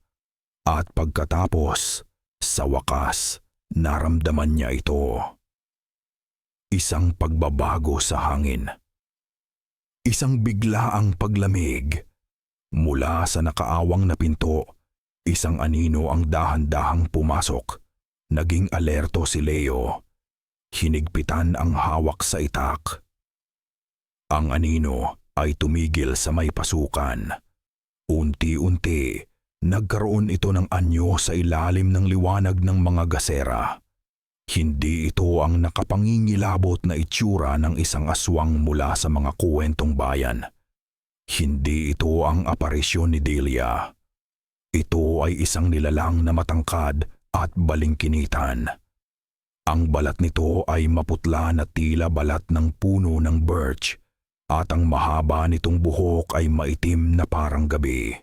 Speaker 1: At pagkatapos, sa wakas, naramdaman niya ito. Isang pagbabago sa hangin. Isang biglaang paglamig. Mula sa nakaawang na pinto, isang anino ang dahan-dahang pumasok. Naging alerto si Leo. Hinigpitan ang hawak sa itak. Ang anino ay tumigil sa may pasukan. Unti-unti, nagkaroon ito ng anyo sa ilalim ng liwanag ng mga gasera. Hindi ito ang nakapangingilabot na itsura ng isang aswang mula sa mga kuwentong bayan. Hindi ito ang aparisyon ni Delia. Ito ay isang nilalang na matangkad at balingkinitan. Ang balat nito ay maputla na tila balat ng puno ng birch at ang mahaba nitong buhok ay maitim na parang gabi.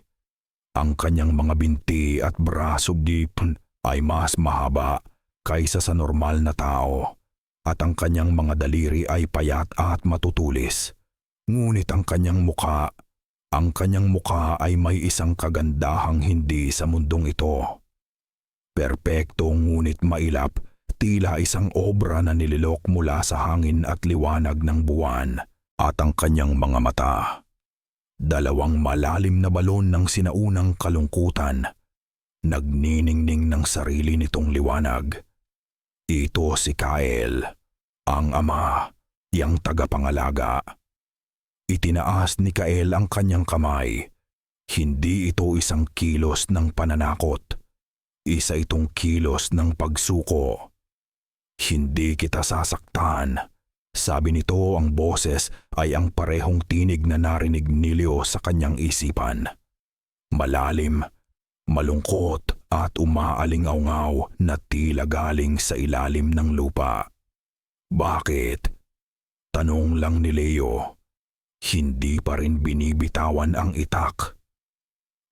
Speaker 1: Ang kanyang mga binti at braso ay mas mahaba kaysa sa normal na tao at ang kanyang mga daliri ay payat at matutulis. Ngunit ang kanyang mukha ay may isang kagandahang hindi sa mundong ito. Perpekto ngunit mailap, tila isang obra na nililok mula sa hangin at liwanag ng buwan. At ang kanyang mga mata, dalawang malalim na balon ng sinaunang kalungkutan, nagniningning ng sarili nitong liwanag. Ito si Kyle, ang ama, yang tagapangalaga. Itinaas ni Kyle ang kanyang kamay. Hindi ito isang kilos ng pananakot. Isa itong kilos ng pagsuko. Hindi kita sasaktan. Sabi nito, ang boses ay ang parehong tinig na narinig ni Leo sa kanyang isipan. Malalim, malungkot at umaalingaw-ngaw na tila galing sa ilalim ng lupa. Bakit? Tanong lang ni Leo. Hindi pa rin binibitawan ang itak.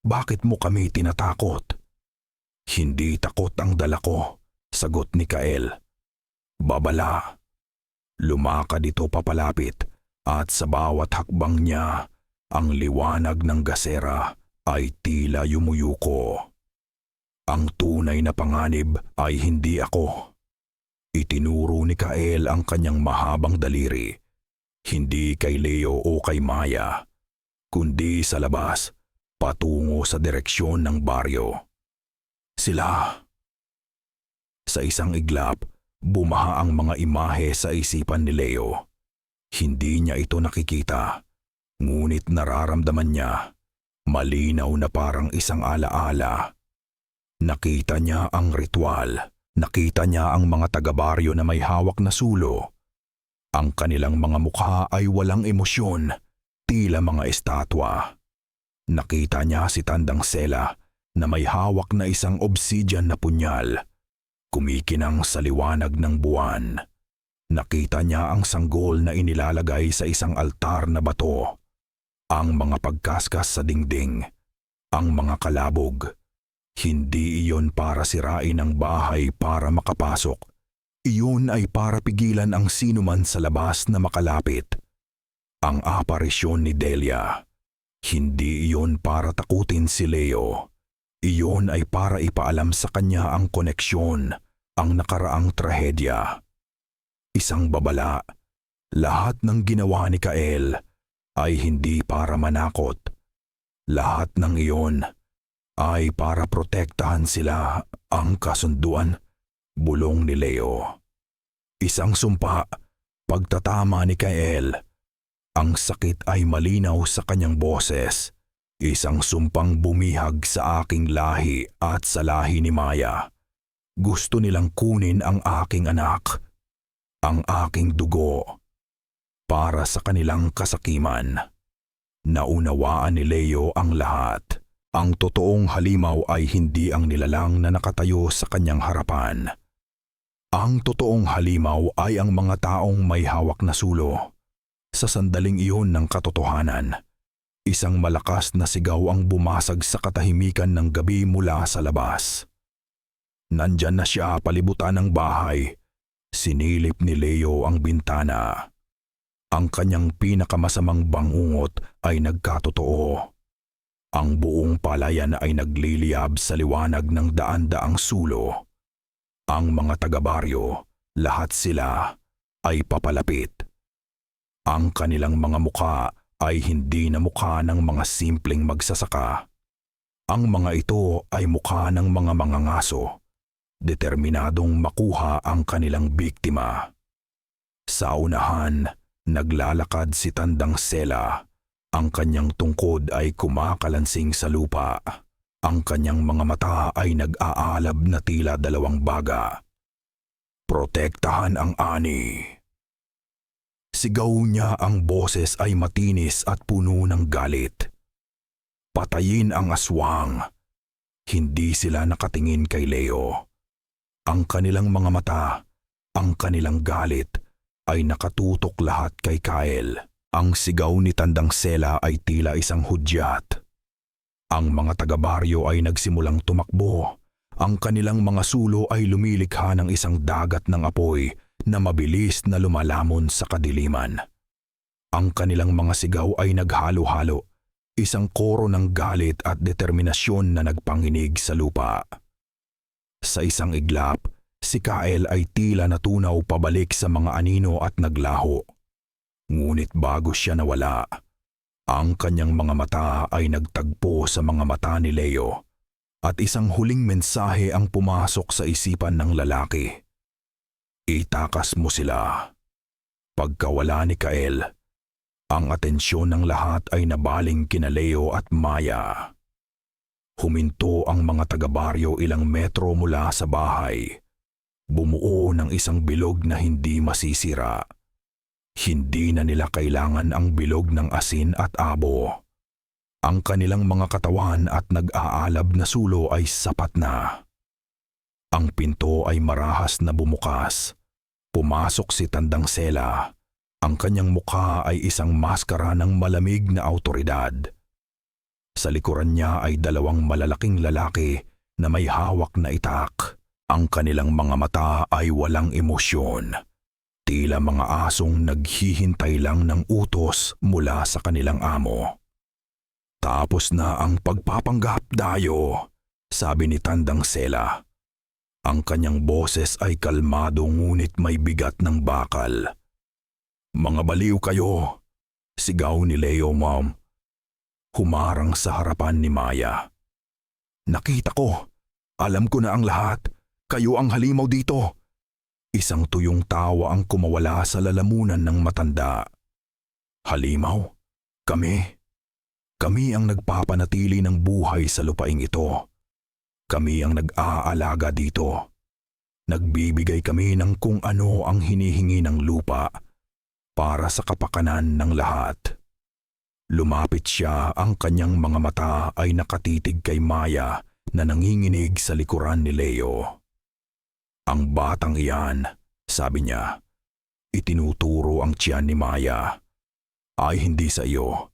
Speaker 1: Bakit mo kami tinatakot? Hindi takot ang dala ko, sagot ni Kael. Babala. Lumakad ito papalapit at sa bawat hakbang niya, ang liwanag ng gasera ay tila yumuyuko. Ang tunay na panganib ay hindi ako. Itinuro ni Kael ang kanyang mahabang daliri. Hindi kay Leo o kay Maya, kundi sa labas, patungo sa direksyon ng baryo. Sila. Sa isang iglap, bumaha ang mga imahe sa isipan ni Leo. Hindi niya ito nakikita, ngunit nararamdaman niya, malinaw na parang isang alaala. Nakita niya ang ritual, nakita niya ang mga taga-baryo na may hawak na sulo. Ang kanilang mga mukha ay walang emosyon, tila mga estatwa. Nakita niya si Tandang Sela na may hawak na isang obsidian na punyal, kumikinang sa liwanag ng buwan. Nakita niya ang sanggol na inilalagay sa isang altar na bato, ang mga pagkaskas sa dingding, ang mga kalabog. Hindi iyon para sirain ang bahay para makapasok. Iyon ay para pigilan ang sinuman sa labas na makalapit. Ang aparisyon ni Delia, hindi iyon para takutin si Leo. Iyon ay para ipaalam sa kanya ang koneksyon, ang nakaraang trahedya. Isang babala, lahat ng ginawa ni Kael ay hindi para manakot. Lahat ng iyon ay para protektahan sila, ang kasunduan, bulong ni Leo. Isang sumpa, pagtatama ni Kael. Ang sakit ay malinaw sa kanyang boses. Isang sumpang bumihag sa aking lahi at sa lahi ni Maya. Gusto nilang kunin ang aking anak, ang aking dugo, para sa kanilang kasakiman. Naunawaan ni Leo ang lahat. Ang totoong halimaw ay hindi ang nilalang na nakatayo sa kanyang harapan. Ang totoong halimaw ay ang mga taong may hawak na sulo. Sa sandaling iyon ng katotohanan, isang malakas na sigaw ang bumasag sa katahimikan ng gabi mula sa labas. Nandyan na siya palibutan ng bahay. Sinilip ni Leo ang bintana. Ang kanyang pinakamasamang bangungot ay nagkatotoo. Ang buong palayan ay nagliliyab sa liwanag ng daan-daang sulo. Ang mga taga-baryo, lahat sila, ay papalapit. Ang kanilang mga mukha ay hindi na mukha ng mga simpleng magsasaka. Ang mga ito ay mukha ng mga mangangaso, determinadong makuha ang kanilang biktima. Sa unahan, naglalakad si Tandang Sela. Ang kanyang tungkod ay kumakalansing sa lupa. Ang kanyang mga mata ay nag-aalab na tila dalawang baga. Protektahan ang ani. Sigaw niya, ang boses ay matinis at puno ng galit. Patayin ang aswang. Hindi sila nakatingin kay Leo. Ang kanilang mga mata, ang kanilang galit, ay nakatutok lahat kay Kyle. Ang sigaw ni Tandang Sela ay tila isang hudyat. Ang mga taga-baryo ay nagsimulang tumakbo. Ang kanilang mga sulo ay lumilikha ng isang dagat ng apoy na mabilis na lumalamon sa kadiliman. Ang kanilang mga sigaw ay naghalo-halo, isang koro ng galit at determinasyon na nagpanginig sa lupa. Sa isang iglap, si Kyle ay tila natunaw pabalik sa mga anino at naglaho. Ngunit bago siya nawala, ang kanyang mga mata ay nagtagpo sa mga mata ni Leo at isang huling mensahe ang pumasok sa isipan ng lalaki. Itakas mo sila. Pagkawala ni Kyle, ang atensyon ng lahat ay nabaling kina Leo at Maya. Huminto ang mga taga-baryo ilang metro mula sa bahay. Bumuo ng isang bilog na hindi masisira. Hindi na nila kailangan ang bilog ng asin at abo. Ang kanilang mga katawan at nag-aalab na sulo ay sapat na. Ang pinto ay marahas na bumukas. Pumasok si Tandang Sela. Ang kanyang mukha ay isang maskara ng malamig na awtoridad. Sa likuran niya ay dalawang malalaking lalaki na may hawak na itak. Ang kanilang mga mata ay walang emosyon. Tila mga asong naghihintay lang ng utos mula sa kanilang amo. Tapos na ang pagpapanggap, Dayo, sabi ni Tandang Sela. Ang kanyang boses ay kalmado ngunit may bigat ng bakal. Mga baliw kayo, sigaw ni Leo, Mom. Humarang sa harapan ni Maya. Nakita ko, alam ko na ang lahat, kayo ang halimaw dito. Isang tuyong tawa ang kumawala sa lalamunan ng matanda. Halimaw? Kami? Kami ang nagpapanatili ng buhay sa lupaing ito. Kami ang nag-aalaga dito. Nagbibigay kami ng kung ano ang hinihingi ng lupa para sa kapakanan ng lahat. Lumapit siya, ang kanyang mga mata ay nakatitig kay Maya na nanginginig sa likuran ni Leo. Ang batang iyan, sabi niya, itinuturo ang tiyan ni Maya, ay hindi sa iyo.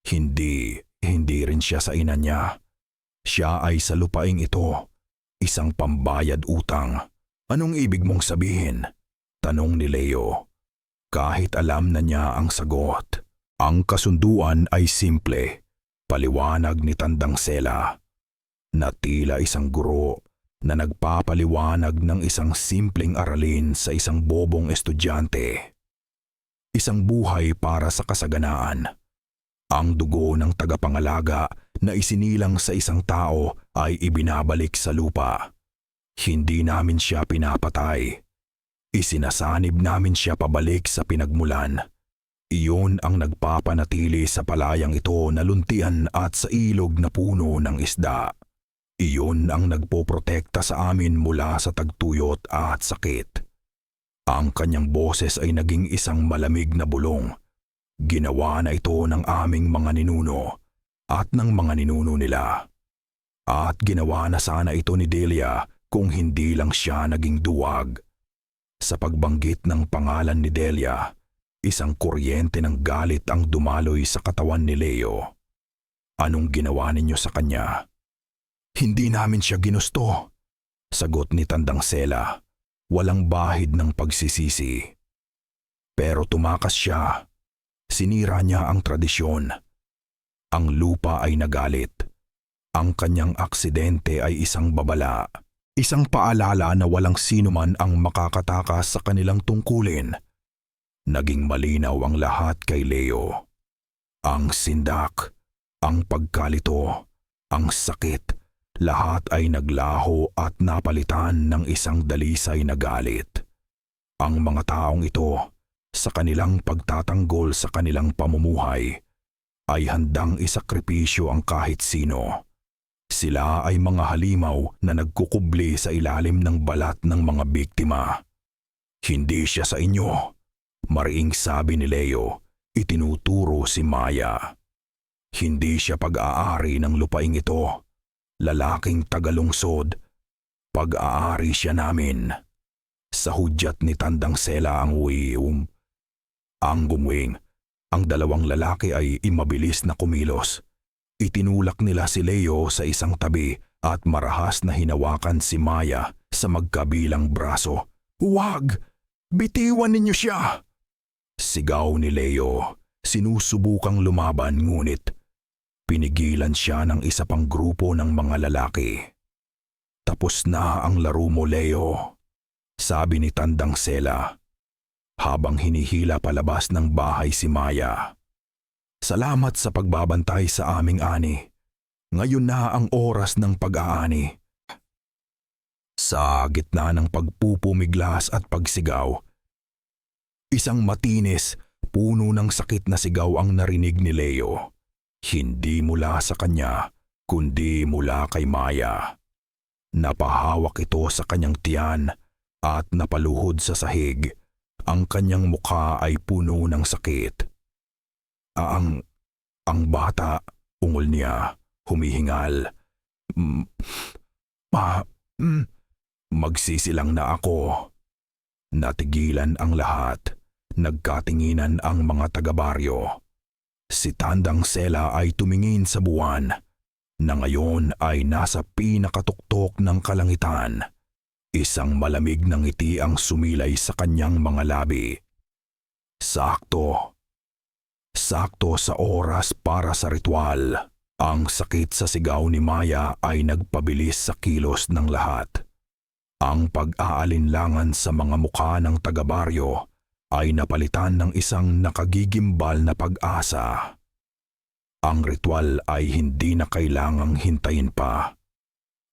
Speaker 1: Hindi rin siya sa ina niya. Siya ay sa lupaing ito, isang pambayad utang. Anong ibig mong sabihin? Tanong ni Leo. Kahit alam na niya ang sagot. Ang kasunduan ay simple, paliwanag ni Tandang Sela, na tila isang guro na nagpapaliwanag ng isang simpleng aralin sa isang bobong estudyante. Isang buhay para sa kasaganaan. Ang dugo ng tagapangalaga na isinilang sa isang tao ay ibinabalik sa lupa. Hindi namin siya pinapatay. Isinasanib namin siya pabalik sa pinagmulan. Iyon ang nagpapanatili sa palayang ito na luntian at sa ilog na puno ng isda. Iyon ang nagpoprotekta sa amin mula sa tagtuyot at sakit. Ang kanyang boses ay naging isang malamig na bulong. Ginawa na ito ng aming mga ninuno at ng mga ninuno nila. At ginawa na sana ito ni Delia kung hindi lang siya naging duwag. Sa pagbanggit ng pangalan ni Delia, isang kuryente ng galit ang dumaloy sa katawan ni Leo. Anong ginawa ninyo sa kanya? Hindi namin siya ginusto, sagot ni Tandang Sela, walang bahid ng pagsisisi. Pero tumakas siya. Sinira niya ang tradisyon. Ang lupa ay nagalit. Ang kanyang aksidente ay isang babala. Isang paalala na walang sinuman ang makakatakas sa kanilang tungkulin. Naging malinaw ang lahat kay Leo. Ang sindak, ang pagkalito, ang sakit, lahat ay naglaho at napalitan ng isang dalisay na galit. Ang mga taong ito, sa kanilang pagtatanggol sa kanilang pamumuhay, ay handang isakripisyo ang kahit sino. Sila ay mga halimaw na nagkukubli sa ilalim ng balat ng mga biktima. Hindi siya sa inyo, mariing sabi ni Leo, itinuturo si Maya. Hindi siya pag-aari ng lupaing ito, lalaking tagalungsod, pag-aari siya namin. Sa hudyat ni Tandang Sela ang gumwing, ang dalawang lalaki ay imabilis na kumilos. Itinulak nila si Leo sa isang tabi at marahas na hinawakan si Maya sa magkabilang braso. "Huwag! Bitiwan ninyo siya!" Sigaw ni Leo, sinusubukang lumaban ngunit pinigilan siya ng isa pang grupo ng mga lalaki. "Tapos na ang laro mo, Leo," sabi ni Tandang Sela, habang hinihila palabas ng bahay si Maya. "Salamat sa pagbabantay sa aming ani. Ngayon na ang oras ng pag-aani." Sa gitna ng pagpupumiglas at pagsigaw, isang matinis, puno ng sakit na sigaw ang narinig ni Leo. Hindi mula sa kanya, kundi mula kay Maya. Napahawak ito sa kanyang tiyan at napaluhod sa sahig. Ang kanyang mukha ay puno ng sakit. Ang bata, ungol niya, humihingal. Magsisilang na ako." Natigilan ang lahat. Nagkatinginan ang mga taga-baryo. Si Tandang Sela ay tumingin sa buwan, na ngayon ay nasa pinakatuktok ng kalangitan. Isang malamig na ngiti ang sumilay sa kanyang mga labi. Sakto sa oras para sa ritual. Ang sakit sa sigaw ni Maya ay nagpabilis sa kilos ng lahat. Ang pag-aalinlangan sa mga mukha ng taga-baryo ay napalitan ng isang nakagigimbal na pag-asa. Ang ritual ay hindi na kailangang hintayin pa.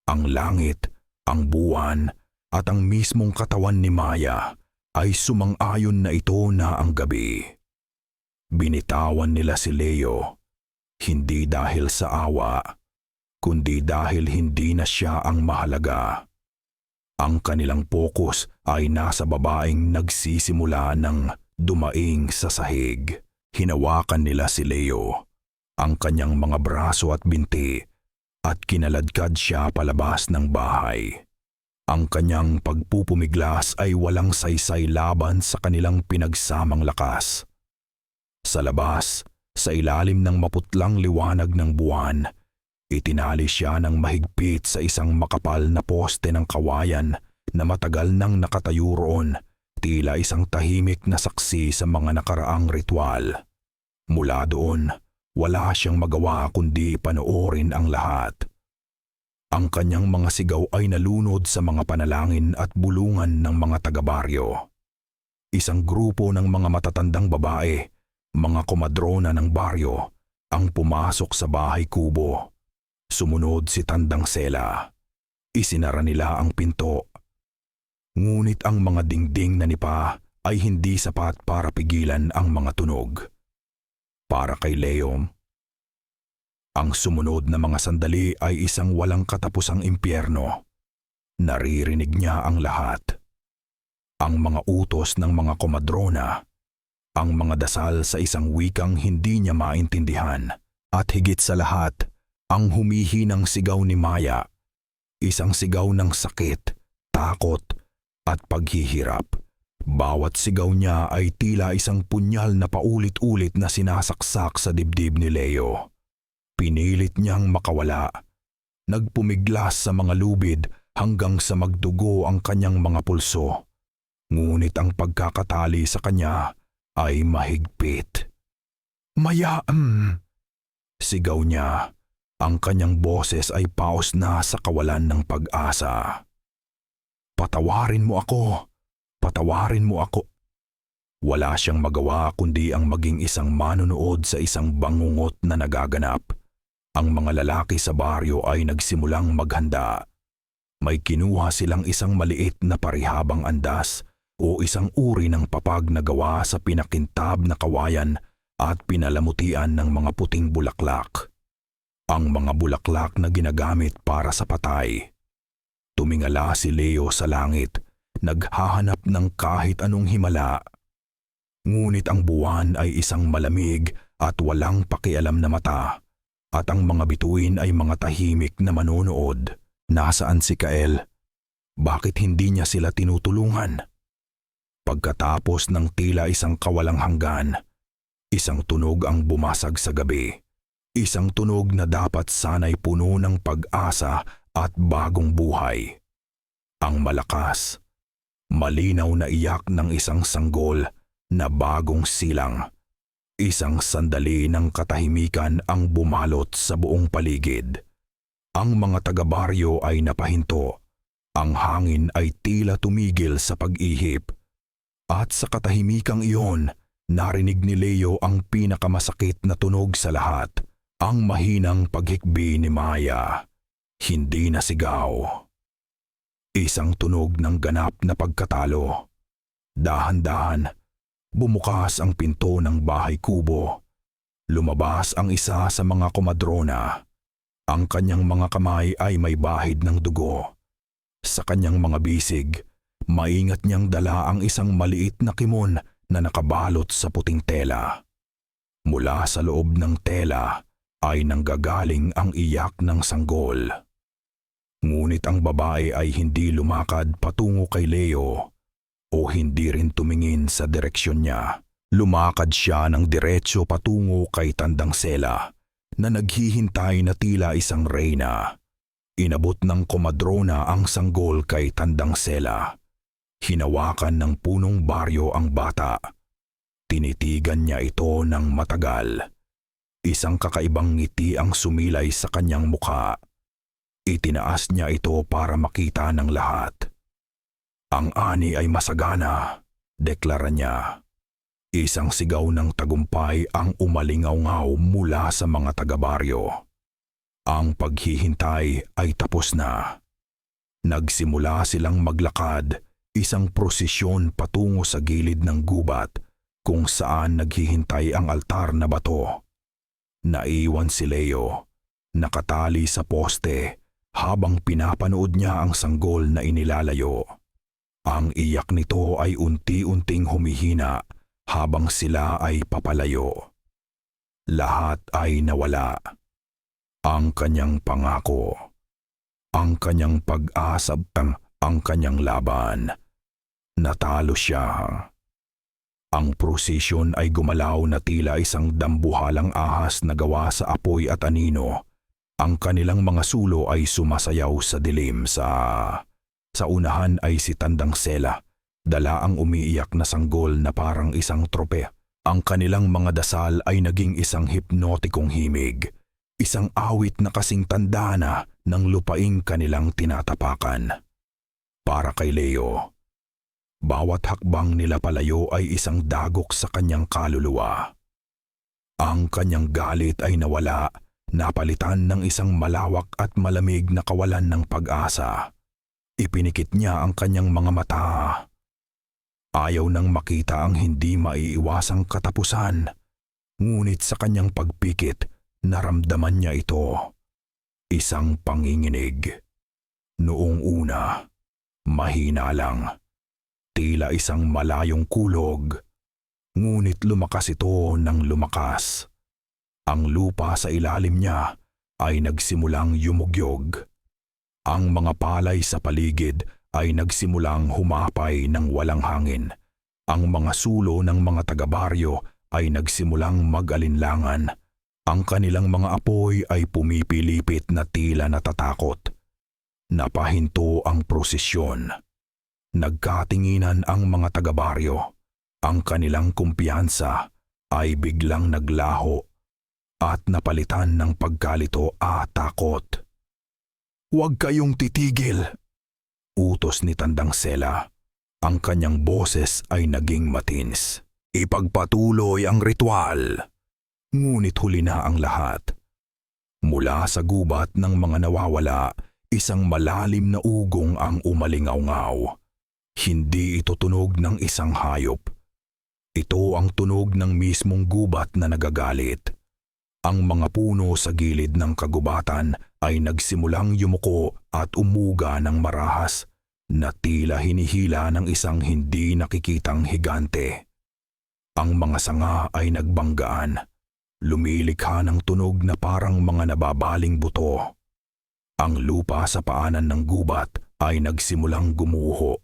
Speaker 1: Ang langit, ang buwan, at ang mismong katawan ni Maya ay sumang-ayon na ito na ang gabi. Binitawan nila si Leo, hindi dahil sa awa, kundi dahil hindi na siya ang mahalaga. Ang kanilang pokus ay nasa babaeng nagsisimula ng dumaing sa sahig. Hinawakan nila si Leo, ang kanyang mga braso at binti, at kinaladkad siya palabas ng bahay. Ang kanyang pagpupumiglas ay walang saysay laban sa kanilang pinagsamang lakas. Sa labas, sa ilalim ng maputlang liwanag ng buwan, itinali siya ng mahigpit sa isang makapal na poste ng kawayan na matagal nang nakatayo roon, tila isang tahimik na saksi sa mga nakaraang ritual. Mula doon, wala siyang magawa kundi panoorin ang lahat. Ang kanyang mga sigaw ay nalunod sa mga panalangin at bulungan ng mga taga-baryo. Isang grupo ng mga matatandang babae, mga komadrona ng baryo, ang pumasok sa bahay kubo. Sumunod si Tandang Sela. Isinara nila ang pinto. Ngunit ang mga dingding na nipa ay hindi sapat para pigilan ang mga tunog. Para kay Leo, ang sumunod na mga sandali ay isang walang katapusang impyerno. Naririnig niya ang lahat. Ang mga utos ng mga komadrona, ang mga dasal sa isang wikang hindi niya maintindihan, at higit sa lahat, Ang humihinang sigaw ni Maya, isang sigaw ng sakit, takot at paghihirap. Bawat sigaw niya ay tila isang punyal na paulit-ulit na sinasaksak sa dibdib ni Leo. Pinilit niyang makawala. Nagpumiglas sa mga lubid hanggang sa magdugo ang kanyang mga pulso. Ngunit ang pagkakatali sa kanya ay mahigpit. Maya, sigaw niya. Ang kanyang boses ay paos na sa kawalan ng pag-asa. Patawarin mo ako. Patawarin mo ako. Wala siyang magawa kundi ang maging isang manonood sa isang bangungot na nagaganap. Ang mga lalaki sa baryo ay nagsimulang maghanda. May kinuha silang isang maliit na parihabang andas o isang uri ng papag na gawa sa pinakintab na kawayan at pinalamutian ng mga puting bulaklak. Ang mga bulaklak na ginagamit para sa patay. Tumingala si Leo sa langit, naghahanap ng kahit anong himala. Ngunit ang buwan ay isang malamig at walang pakialam na mata, at ang mga bituin ay mga tahimik na manonood. Nasaan si Kael? Bakit hindi niya sila tinutulungan? Pagkatapos ng tila isang kawalang hanggan, isang tunog ang bumasag sa gabi. Isang tunog na dapat sana'y puno ng pag-asa at bagong buhay. Ang malakas, malinaw na iyak ng isang sanggol na bagong silang. Isang sandali ng katahimikan ang bumalot sa buong paligid. Ang mga taga-baryo ay napahinto. Ang hangin ay tila tumigil sa pag-ihip. At sa katahimikang iyon, narinig ni Leo ang pinakamasakit na tunog sa lahat. Ang mahinang paghikbi ni Maya. Hindi na sigaw. Isang tunog ng ganap na pagkatalo. Dahan-dahan, bumukas ang pinto ng bahay kubo. Lumabas ang isa sa mga komadrona. Ang kanyang mga kamay ay may bahid ng dugo. Sa kanyang mga bisig, maingat niyang dala ang isang maliit na kimon na nakabalot sa puting tela. Mula sa loob ng tela ay nanggagaling ang iyak ng sanggol. Ngunit ang babae ay hindi lumakad patungo kay Leo o hindi rin tumingin sa direksyon niya. Lumakad siya ng diretso patungo kay Tandang Sela na naghihintay na tila isang reyna. Inabot ng komadrona ang sanggol kay Tandang Sela. Hinawakan ng punong baryo ang bata. Tinitigan niya ito ng matagal. Isang kakaibang ngiti ang sumilay sa kanyang mukha. Itinaas niya ito para makita ng lahat. Ang ani ay masagana, deklara niya. Isang sigaw ng tagumpay ang umalingaw-ngaw mula sa mga taga-baryo. Ang paghihintay ay tapos na. Nagsimula silang maglakad, isang prosesyon patungo sa gilid ng gubat kung saan naghihintay ang altar na bato. Naiwan si Leo, nakatali sa poste habang pinapanood niya ang sanggol na inilalayo. Ang iyak nito ay unti-unting humihina habang sila ay papalayo. Lahat ay nawala. Ang kanyang pangako, ang kanyang pag-asa, ang kanyang laban. Natalo siya. Ang prosesyon ay gumalaw na tila isang dambuhalang ahas na gawa sa apoy at anino. Ang kanilang mga sulo ay sumasayaw sa dilim. Sa unahan ay si Tandang Sela, dala ang umiiyak na sanggol na parang isang trope. Ang kanilang mga dasal ay naging isang hipnotikong himig, isang awit na kasing tanda na ng lupaing kanilang tinatapakan. Para kay Leo, bawat hakbang nila palayo ay isang dagok sa kanyang kaluluwa. Ang kanyang galit ay nawala, napalitan ng isang malawak at malamig na kawalan ng pag-asa. Ipinikit niya ang kanyang mga mata. Ayaw nang makita ang hindi maiiwasang katapusan. Ngunit sa kanyang pagpikit, naramdaman niya ito. Isang panginginig. Noong una, mahina lang. Tila isang malayong kulog. Ngunit lumakas ito ng lumakas. Ang lupa sa ilalim niya ay nagsimulang yumugyog. Ang mga palay sa paligid ay nagsimulang humapay ng walang hangin. Ang mga sulo ng mga taga-baryo ay nagsimulang mag-alinlangan. Ang kanilang mga apoy ay pumipilipit na tila natatakot. Napahinto ang prosesyon. Nagkatinginan ang mga taga-baryo. Ang kanilang kumpiyansa ay biglang naglaho at napalitan ng pagkalito at takot. "Huwag kayong titigil," utos ni Tandang Sela. Ang kanyang boses ay naging matins. Ipagpatuloy ang ritual. Ngunit huli na ang lahat. Mula sa gubat ng mga nawawala, isang malalim na ugong ang umalingaw-ngaw. Hindi ito tunog ng isang hayop. Ito ang tunog ng mismong gubat na nagagalit. Ang mga puno sa gilid ng kagubatan ay nagsimulang yumuko at umuga ng marahas na tila hinihila ng isang hindi nakikitang higante. Ang mga sanga ay nagbanggaan. Lumilikha ng tunog na parang mga nababaling buto. Ang lupa sa paanan ng gubat ay nagsimulang gumuho.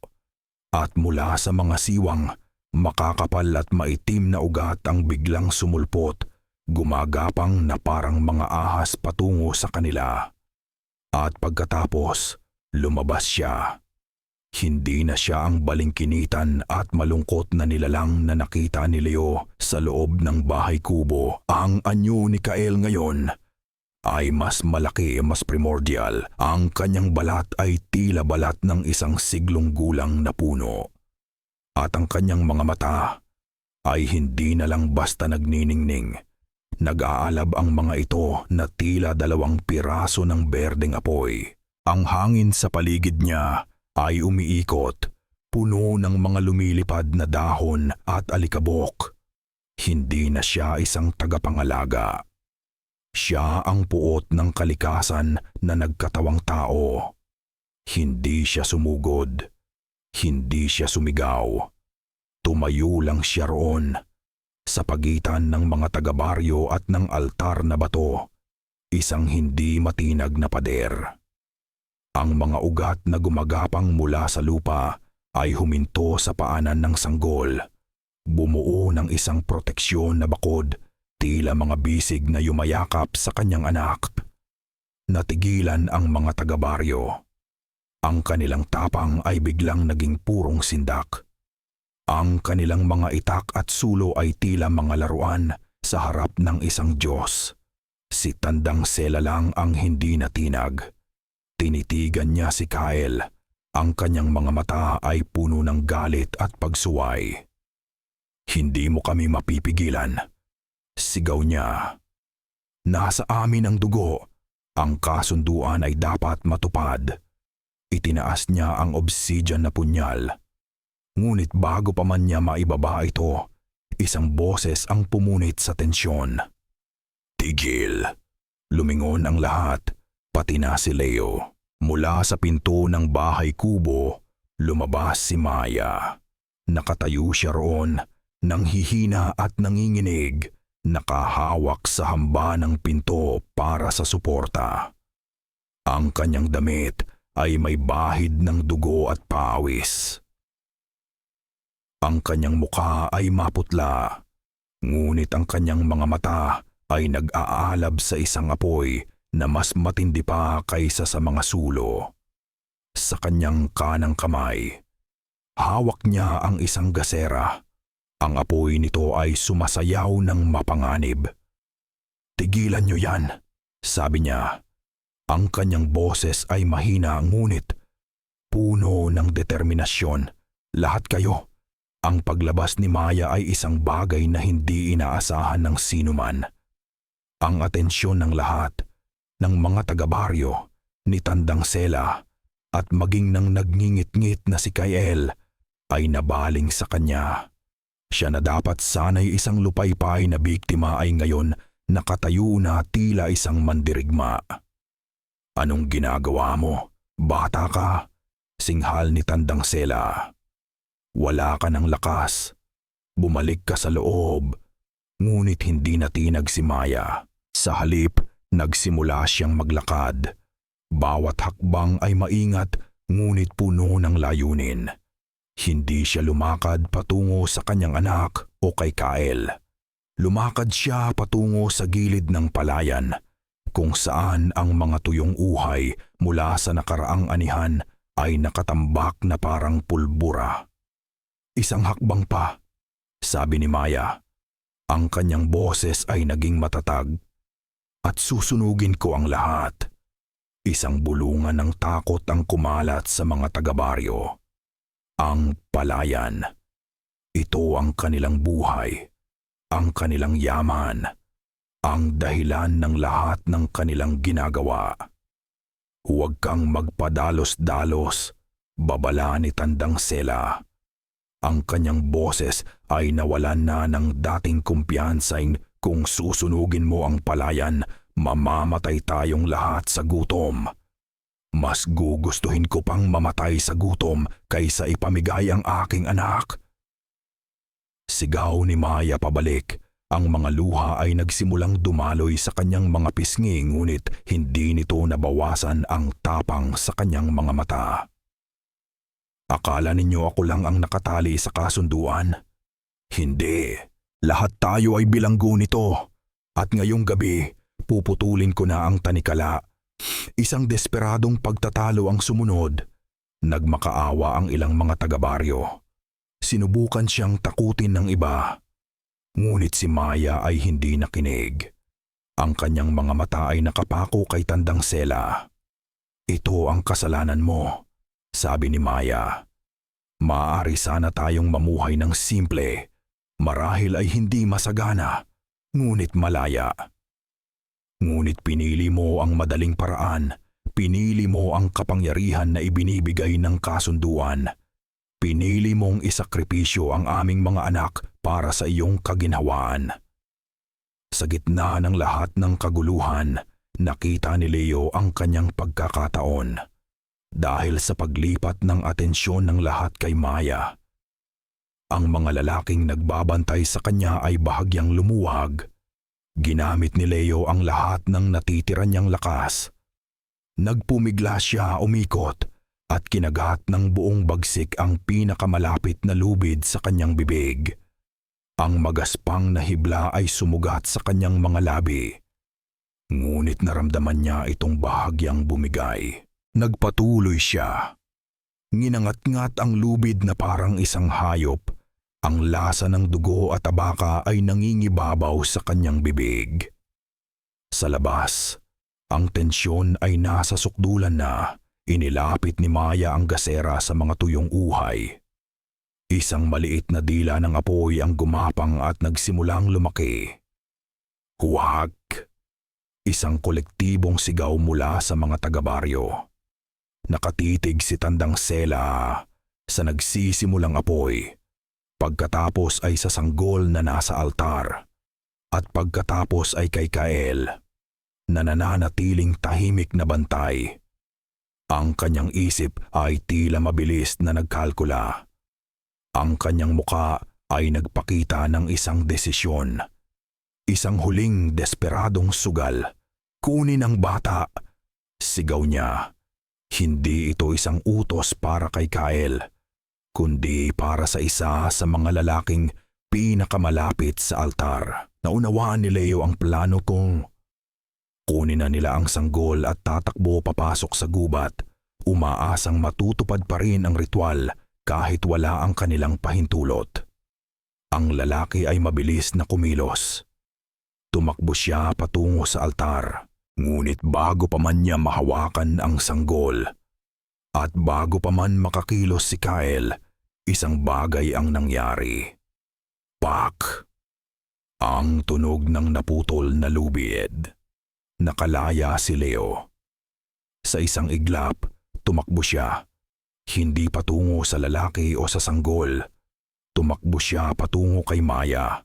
Speaker 1: At mula sa mga siwang, makakapal at maitim na ugat ang biglang sumulpot, gumagapang na parang mga ahas patungo sa kanila. At pagkatapos, lumabas siya. Hindi na siya ang balingkinitan at malungkot na nilalang na nakita ni Leo sa loob ng bahay kubo. Ang anyo ni Kael ngayon ay mas malaki, mas primordial. Ang kanyang balat ay tila balat ng isang siglong gulang na puno. At ang kanyang mga mata ay hindi na lang basta nagniningning. Nag-aalab ang mga ito na tila 2 piraso ng berdeng apoy. Ang hangin sa paligid niya ay umiikot, puno ng mga lumilipad na dahon at alikabok. Hindi na siya isang tagapangalaga. Siya ang puot ng kalikasan na nagkatawang tao. Hindi siya sumugod. Hindi siya sumigaw. Tumayo lang siya roon, sa pagitan ng mga taga-baryo at ng altar na bato, isang hindi matinag na pader. Ang mga ugat na gumagapang mula sa lupa ay huminto sa paanan ng sanggol. Bumuo ng isang proteksyon na bakod, tila mga bisig na yumayakap sa kanyang anak. Natigilan ang mga taga-baryo. Ang kanilang tapang ay biglang naging purong sindak. Ang kanilang mga itak at sulo ay tila mga laruan sa harap ng isang Diyos. Si Tandang Sela lang ang hindi natinag. Tinitigan niya si Kael. Ang kanyang mga mata ay puno ng galit at pagsuway. "Hindi mo kami mapipigilan," sigaw niya. "Nasa amin ang dugo. Ang kasunduan ay dapat matupad." Itinaas niya ang obsidian na punyal. Ngunit bago pa man niya maibaba ito, isang boses ang pumunit sa tensyon. "Tigil!" Lumingon ang lahat, pati na si Leo. Mula sa pinto ng bahay kubo, lumabas si Maya. Nakatayo siya roon, nanghihina at nanginginig, nakahawak sa hamba ng pinto para sa suporta. Ang kanyang damit ay may bahid ng dugo at pawis. Ang kanyang mukha ay maputla, ngunit ang kanyang mga mata ay nag-aalab sa isang apoy na mas matindi pa kaysa sa mga sulo. Sa kanyang kanang kamay, hawak niya ang isang gasera. Ang apoy nito ay sumasayaw ng mapanganib. "Tigilan niyo yan," sabi niya. Ang kanyang boses ay mahina ngunit puno ng determinasyon. "Lahat kayo." Ang paglabas ni Maya ay isang bagay na hindi inaasahan ng sinuman. Ang atensyon ng lahat, ng mga taga-baryo, ni Tandang Sela, at maging ng nagngingit-ngit na si Kael, ay nabaling sa kanya. Siya na dapat sana'y isang lupaypay na biktima ay ngayon nakatayo na tila isang mandirigma. "Anong ginagawa mo? Bata ka," singhal ni Tandang Sela. "Wala ka ng lakas. Bumalik ka sa loob." Ngunit hindi natinag si Maya. Sa halip, Nagsimula siyang maglakad. Bawat hakbang ay maingat ngunit puno ng layunin. Hindi siya lumakad patungo sa kanyang anak o kay Kyle. Lumakad siya patungo sa gilid ng palayan kung saan ang mga tuyong uhay mula sa nakaraang anihan ay nakatambak na parang pulbura. Isang hakbang pa, sabi ni Maya. Ang kanyang boses ay naging matatag. At susunugin ko ang lahat. Isang bulungan ng takot ang kumalat sa mga taga-baryo. Ang palayan. Ito ang kanilang buhay. Ang kanilang yaman. Ang dahilan ng lahat ng kanilang ginagawa. Huwag kang magpadalos-dalos, babala ni Tandang Sela. Ang kanyang boses ay nawalan na ng dating kumpiyansaing kung susunugin mo ang palayan, mamamatay tayong lahat sa gutom. Mas gugustuhin ko pang mamatay sa gutom kaysa ipamigay ang aking anak. Sigaw ni Maya pabalik. Ang mga luha ay nagsimulang dumaloy sa kanyang mga pisngi ngunit hindi nito nabawasan ang tapang sa kanyang mga mata. Akala ninyo ako lang ang nakatali sa kasunduan? Hindi. Lahat tayo ay bilanggo nito. At ngayong gabi, puputulin ko na ang tanikala. Isang desperadong pagtatalo ang sumunod. Nagmakaawa ang ilang mga taga-baryo. Sinubukan siyang takutin ng iba. Ngunit si Maya ay hindi nakinig. Ang kanyang mga mata ay nakapako kay Tandang Sela. Ito ang kasalanan mo, sabi ni Maya. Maaari sana tayong mamuhay ng simple. Marahil ay hindi masagana, ngunit malaya. Ngunit pinili mo ang madaling paraan. Pinili mo ang kapangyarihan na ibinibigay ng kasunduan. Pinili mong isakripisyo ang aming mga anak para sa iyong kaginhawaan. Sa gitna ng lahat ng kaguluhan, nakita ni Leo ang kanyang pagkakataon. Dahil sa paglipat ng atensyon ng lahat kay Maya. Ang mga lalaking nagbabantay sa kanya ay bahagyang lumuwag. Ginamit ni Leo ang lahat ng natitira niyang lakas. Nagpumigla siya umikot at kinagat ng buong bagsik ang pinakamalapit na lubid sa kanyang bibig. Ang magaspang na hibla ay sumugat sa kanyang mga labi. Ngunit naramdaman niya itong bahagyang bumigay. Nagpatuloy siya. Nginangat-ngat ang lubid na parang isang hayop. Ang lasa ng dugo at tabaka ay nangingibabaw sa kanyang bibig. Sa labas, ang tensyon ay nasa sukdulan na. Inilapit ni Maya ang gasera sa mga tuyong uhay. Isang maliit na dila ng apoy ang gumapang at nagsimulang lumaki. Huwag! Isang kolektibong sigaw mula sa mga taga-baryo. Nakatitig si Tandang Sela sa nagsisimulang apoy. Pagkatapos ay sa sanggol na nasa altar. At pagkatapos ay kay Kyle na nananatiling tahimik na bantay. Ang kanyang isip ay tila mabilis na nagkalkula. Ang kanyang muka ay nagpakita ng isang desisyon. Isang huling desperadong sugal. Kunin ang bata. Sigaw niya. Hindi ito isang utos para kay Kyle, kundi para sa isa sa mga lalaking pinakamalapit sa altar. Naunawaan ni Leo ang plano kung kunin na nila ang sanggol at tatakbo papasok sa gubat, umaasang matutupad pa rin ang ritual kahit wala ang kanilang pahintulot. Ang lalaki ay mabilis na kumilos. Tumakbo siya patungo sa altar, ngunit bago pa man niya mahawakan ang sanggol at bago pa man makakilos si Kyle, isang bagay ang nangyari. Pak! Ang tunog ng naputol na lubid. Nakalaya si Leo. Sa isang iglap, tumakbo siya. Hindi patungo sa lalaki o sa sanggol. Tumakbo siya patungo kay Maya.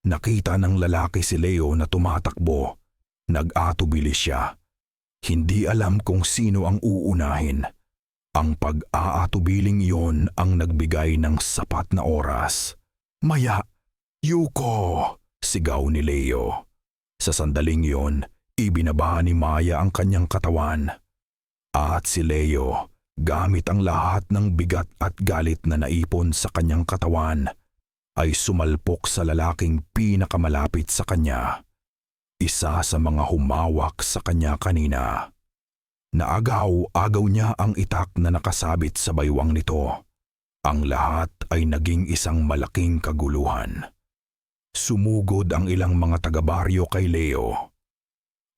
Speaker 1: Nakita ng lalaki si Leo na tumatakbo. Nag-atubili siya. Hindi alam kung sino ang uunahin. Ang pag-aatubiling iyon ang nagbigay ng sapat na oras. Maya! Yuko! Sigaw ni Leo. Sa sandaling iyon, Ibinaba ni Maya ang kanyang katawan. At si Leo, gamit ang lahat ng bigat at galit na naipon sa kanyang katawan, ay sumalpok sa lalaking pinakamalapit sa kanya. Isa sa mga humawak sa kanya kanina. Naagaw-agaw niya ang itak na nakasabit sa baywang nito. Ang lahat ay naging isang malaking kaguluhan. Sumugod ang ilang mga taga-baryo kay Leo.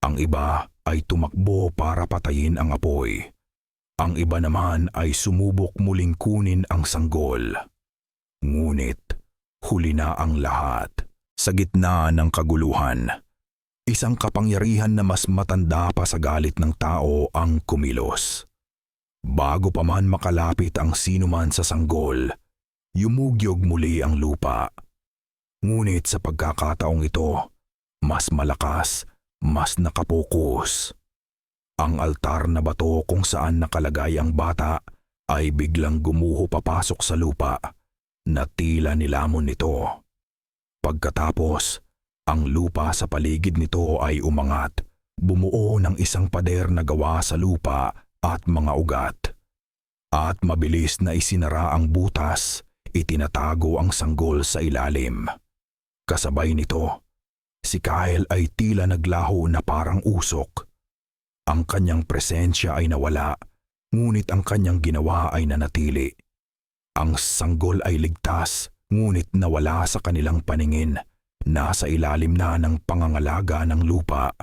Speaker 1: Ang iba ay tumakbo para patayin ang apoy. Ang iba naman ay sumubok muling kunin ang sanggol. Ngunit huli na ang lahat. Sa gitna ng kaguluhan, isang kapangyarihan na mas matanda pa sa galit ng tao ang kumilos. Bago pa man makalapit ang sinuman sa sanggol, yumugyog muli ang lupa. Ngunit sa pagkakataong ito, mas malakas, mas nakapokus. Ang altar na bato kung saan nakalagay ang bata ay biglang gumuho papasok sa lupa na tila nilamon nito. Pagkatapos, ang lupa sa paligid nito ay umangat, bumuo ng isang pader na gawa sa lupa at mga ugat. At mabilis na isinara ang butas, itinatago ang sanggol sa ilalim. Kasabay nito, si Kyle ay tila naglaho na parang usok. Ang kanyang presensya ay nawala, ngunit ang kanyang ginawa ay nanatili. Ang sanggol ay ligtas, ngunit nawala sa kanilang paningin. Nasa ilalim na ng pangangalaga ng lupa.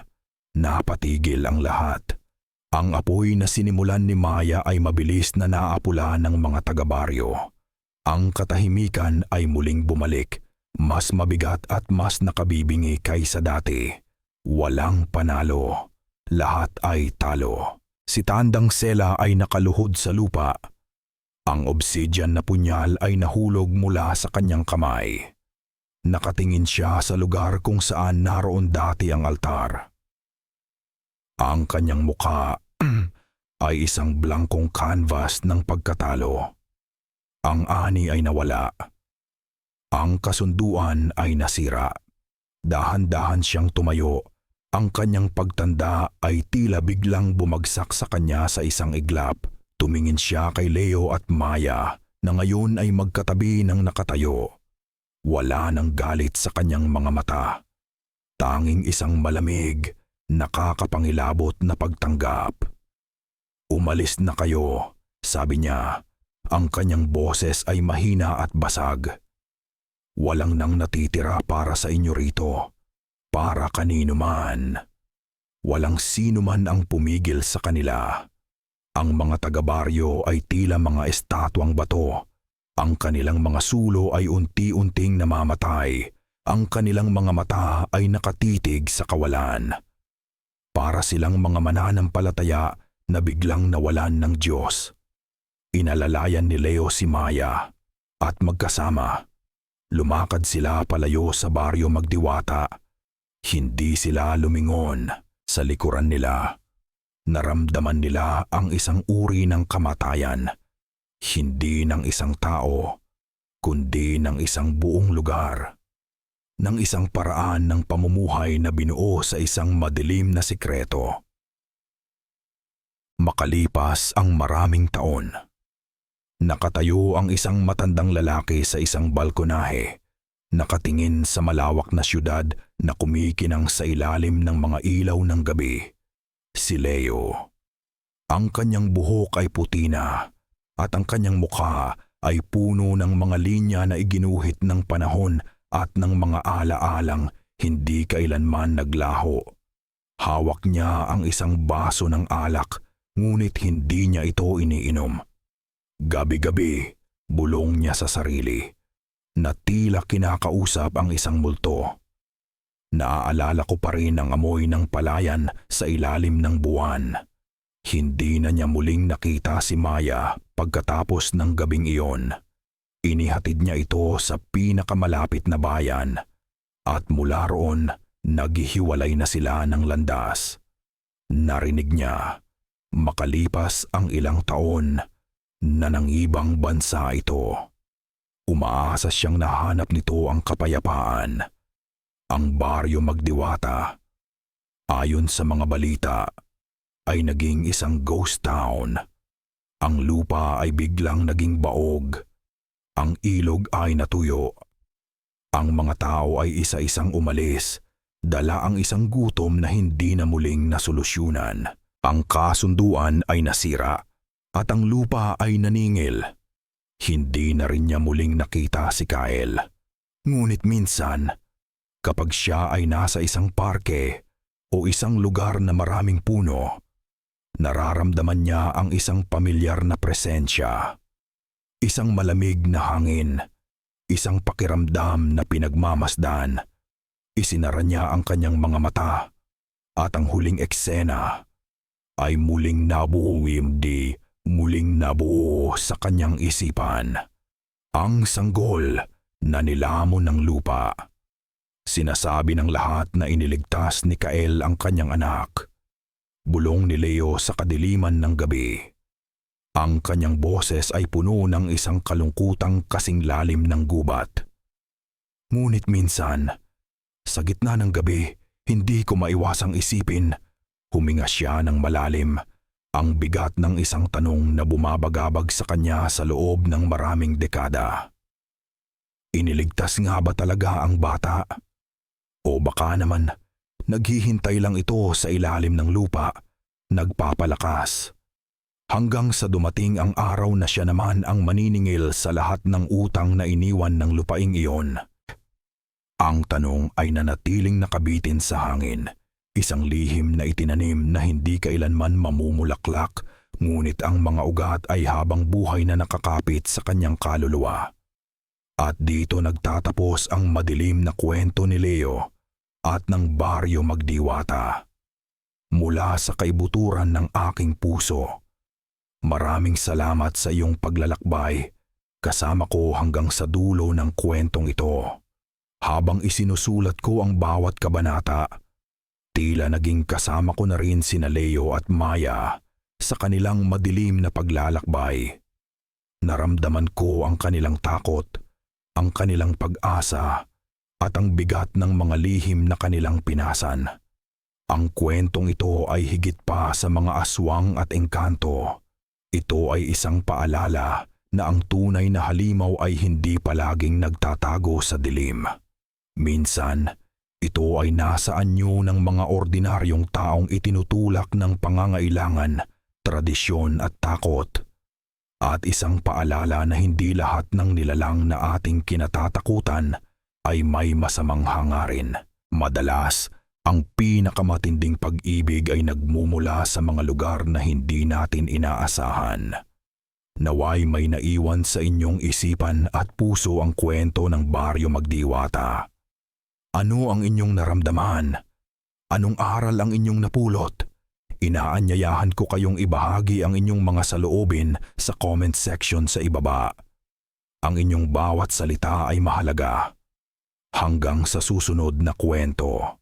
Speaker 1: Napatigil ang lahat. Ang apoy na sinimulan ni Maya ay mabilis na naapula ng mga taga-baryo. Ang katahimikan ay muling bumalik, mas mabigat at mas nakabibingi kaysa dati. Walang panalo. Lahat ay talo. Si Tandang Sela ay nakaluhod sa lupa. Ang obsidian na punyal ay nahulog mula sa kanyang kamay. Nakatingin siya sa lugar kung saan naroon dati ang altar. Ang kanyang mukha ay isang blankong canvas ng pagkatalo. Ang ani ay nawala. Ang kasunduan ay nasira. Dahan-dahan siyang tumayo. Ang kanyang pagtanda ay tila biglang bumagsak sa kanya sa isang iglap. Tumingin siya kay Leo at Maya na ngayon ay magkatabi ng nakatayo. Wala nang galit sa kanyang mga mata. Tanging isang malamig, nakakapangilabot na pagtanggap. "Umalis na kayo," sabi niya. Ang kanyang boses ay mahina at basag. "Walang nang natitira para sa inyo rito, para kanino man." Walang sino man ang pumigil sa kanila. Ang mga taga-baryo ay tila mga estatwang bato. Ang kanilang mga sulo ay unti-unting namamatay. Ang kanilang mga mata ay nakatitig sa kawalan. Para silang mga mananampalataya na biglang nawalan ng Diyos. Inalalayan ni Leo si Maya at magkasama. Lumakad sila palayo sa baryo Magdiwata. Hindi sila lumingon sa likuran nila. Naramdaman nila ang isang uri ng kamatayan. Hindi ng isang tao, kundi ng isang buong lugar. Ng isang paraan ng pamumuhay na binuo sa isang madilim na sikreto. Makalipas ang maraming taon, nakatayo ang isang matandang lalaki sa isang balkonahe, nakatingin sa malawak na syudad na kumikinang sa ilalim ng mga ilaw ng gabi. Si Leo. Ang kanyang buhok ay puti na, at ang kanyang mukha ay puno ng mga linya na iginuhit ng panahon at ng mga ala-alang hindi kailanman naglaho. Hawak niya ang isang baso ng alak, ngunit hindi niya ito iniinom. Gabi-gabi, bulong niya sa sarili, na tila kinakausap ang isang multo. Naaalala ko pa rin ang amoy ng palayan sa ilalim ng buwan. Hindi na niya muling nakita si Maya pagkatapos ng gabing iyon. Inihatid niya ito sa pinakamalapit na bayan at mula roon naghihiwalay na sila ng landas. Narinig niya, makalipas ang ilang taon, na ng ibang bansa ito. Umaasa siyang nahanap nito ang kapayapaan, ang baryo Magdiwata, Ayon sa mga balita, ay naging isang ghost town. Ang lupa ay biglang naging baog. Ang ilog ay natuyo. Ang mga tao ay isa-isang umalis, dala ang isang gutom na hindi na muling nasolusyonan. Ang kasunduan ay nasira at ang lupa ay naningil. Hindi na rin niya muling nakita si Kyle. Ngunit minsan, kapag siya ay nasa isang parke o isang lugar na maraming puno, nararamdaman niya ang isang pamilyar na presensya. Isang malamig na hangin, isang pakiramdam na pinagmamasdan. Isinara niya ang kanyang mga mata at ang huling eksena ay muling nabuo sa kanyang isipan. Ang sanggol na nilamon ng lupa. Sinasabi ng lahat na iniligtas ni Kyle ang kanyang anak. Bulong ni Leo sa kadiliman ng gabi. Ang kanyang boses ay puno ng isang kalungkutang kasing lalim ng gubat. Ngunit minsan, sa gitna ng gabi, hindi ko maiwasang isipin, huminga siya ng malalim, ang bigat ng isang tanong na bumabagabag sa kanya sa loob ng maraming dekada. Iniligtas nga ba talaga ang bata? O baka naman, naghihintay lang ito sa ilalim ng lupa, nagpapalakas. Hanggang sa dumating ang araw na siya naman ang maniningil sa lahat ng utang na iniwan ng lupaing iyon. Ang tanong ay nanatiling nakabitin sa hangin, isang lihim na itinanim na hindi kailanman mamumulaklak, ngunit ang mga ugat ay habang buhay na nakakapit sa kanyang kaluluwa. At dito nagtatapos ang madilim na kwento ni Leo at ng Baryo Magdiwata. Mula sa kaibuturan ng aking puso, maraming salamat sa iyong paglalakbay, kasama ko hanggang sa dulo ng kwentong ito. Habang isinusulat ko ang bawat kabanata, tila naging kasama ko na rin sina Leo at Maya sa kanilang madilim na paglalakbay. Naramdaman ko ang kanilang takot, ang kanilang pag-asa, at ang bigat ng mga lihim na kanilang pinasan. Ang kwentong ito ay higit pa sa mga aswang at engkanto. Ito ay isang paalala na ang tunay na halimaw ay hindi palaging nagtatago sa dilim. Minsan, ito ay nasa anyo ng mga ordinaryong taong itinutulak ng pangangailangan, tradisyon at takot. At isang paalala na hindi lahat ng nilalang na ating kinatatakutan ay may masamang hangarin. Madalas, ang pinakamatinding pag-ibig ay nagmumula sa mga lugar na hindi natin inaasahan. Naway may naiwan sa inyong isipan at puso ang kwento ng Baryo Magdiwata. Ano ang inyong naramdaman? Anong aral ang inyong napulot? Inaanyayahan ko kayong ibahagi ang inyong mga saloobin sa comment section sa ibaba. Ang inyong bawat salita ay mahalaga. Hanggang sa susunod na kwento.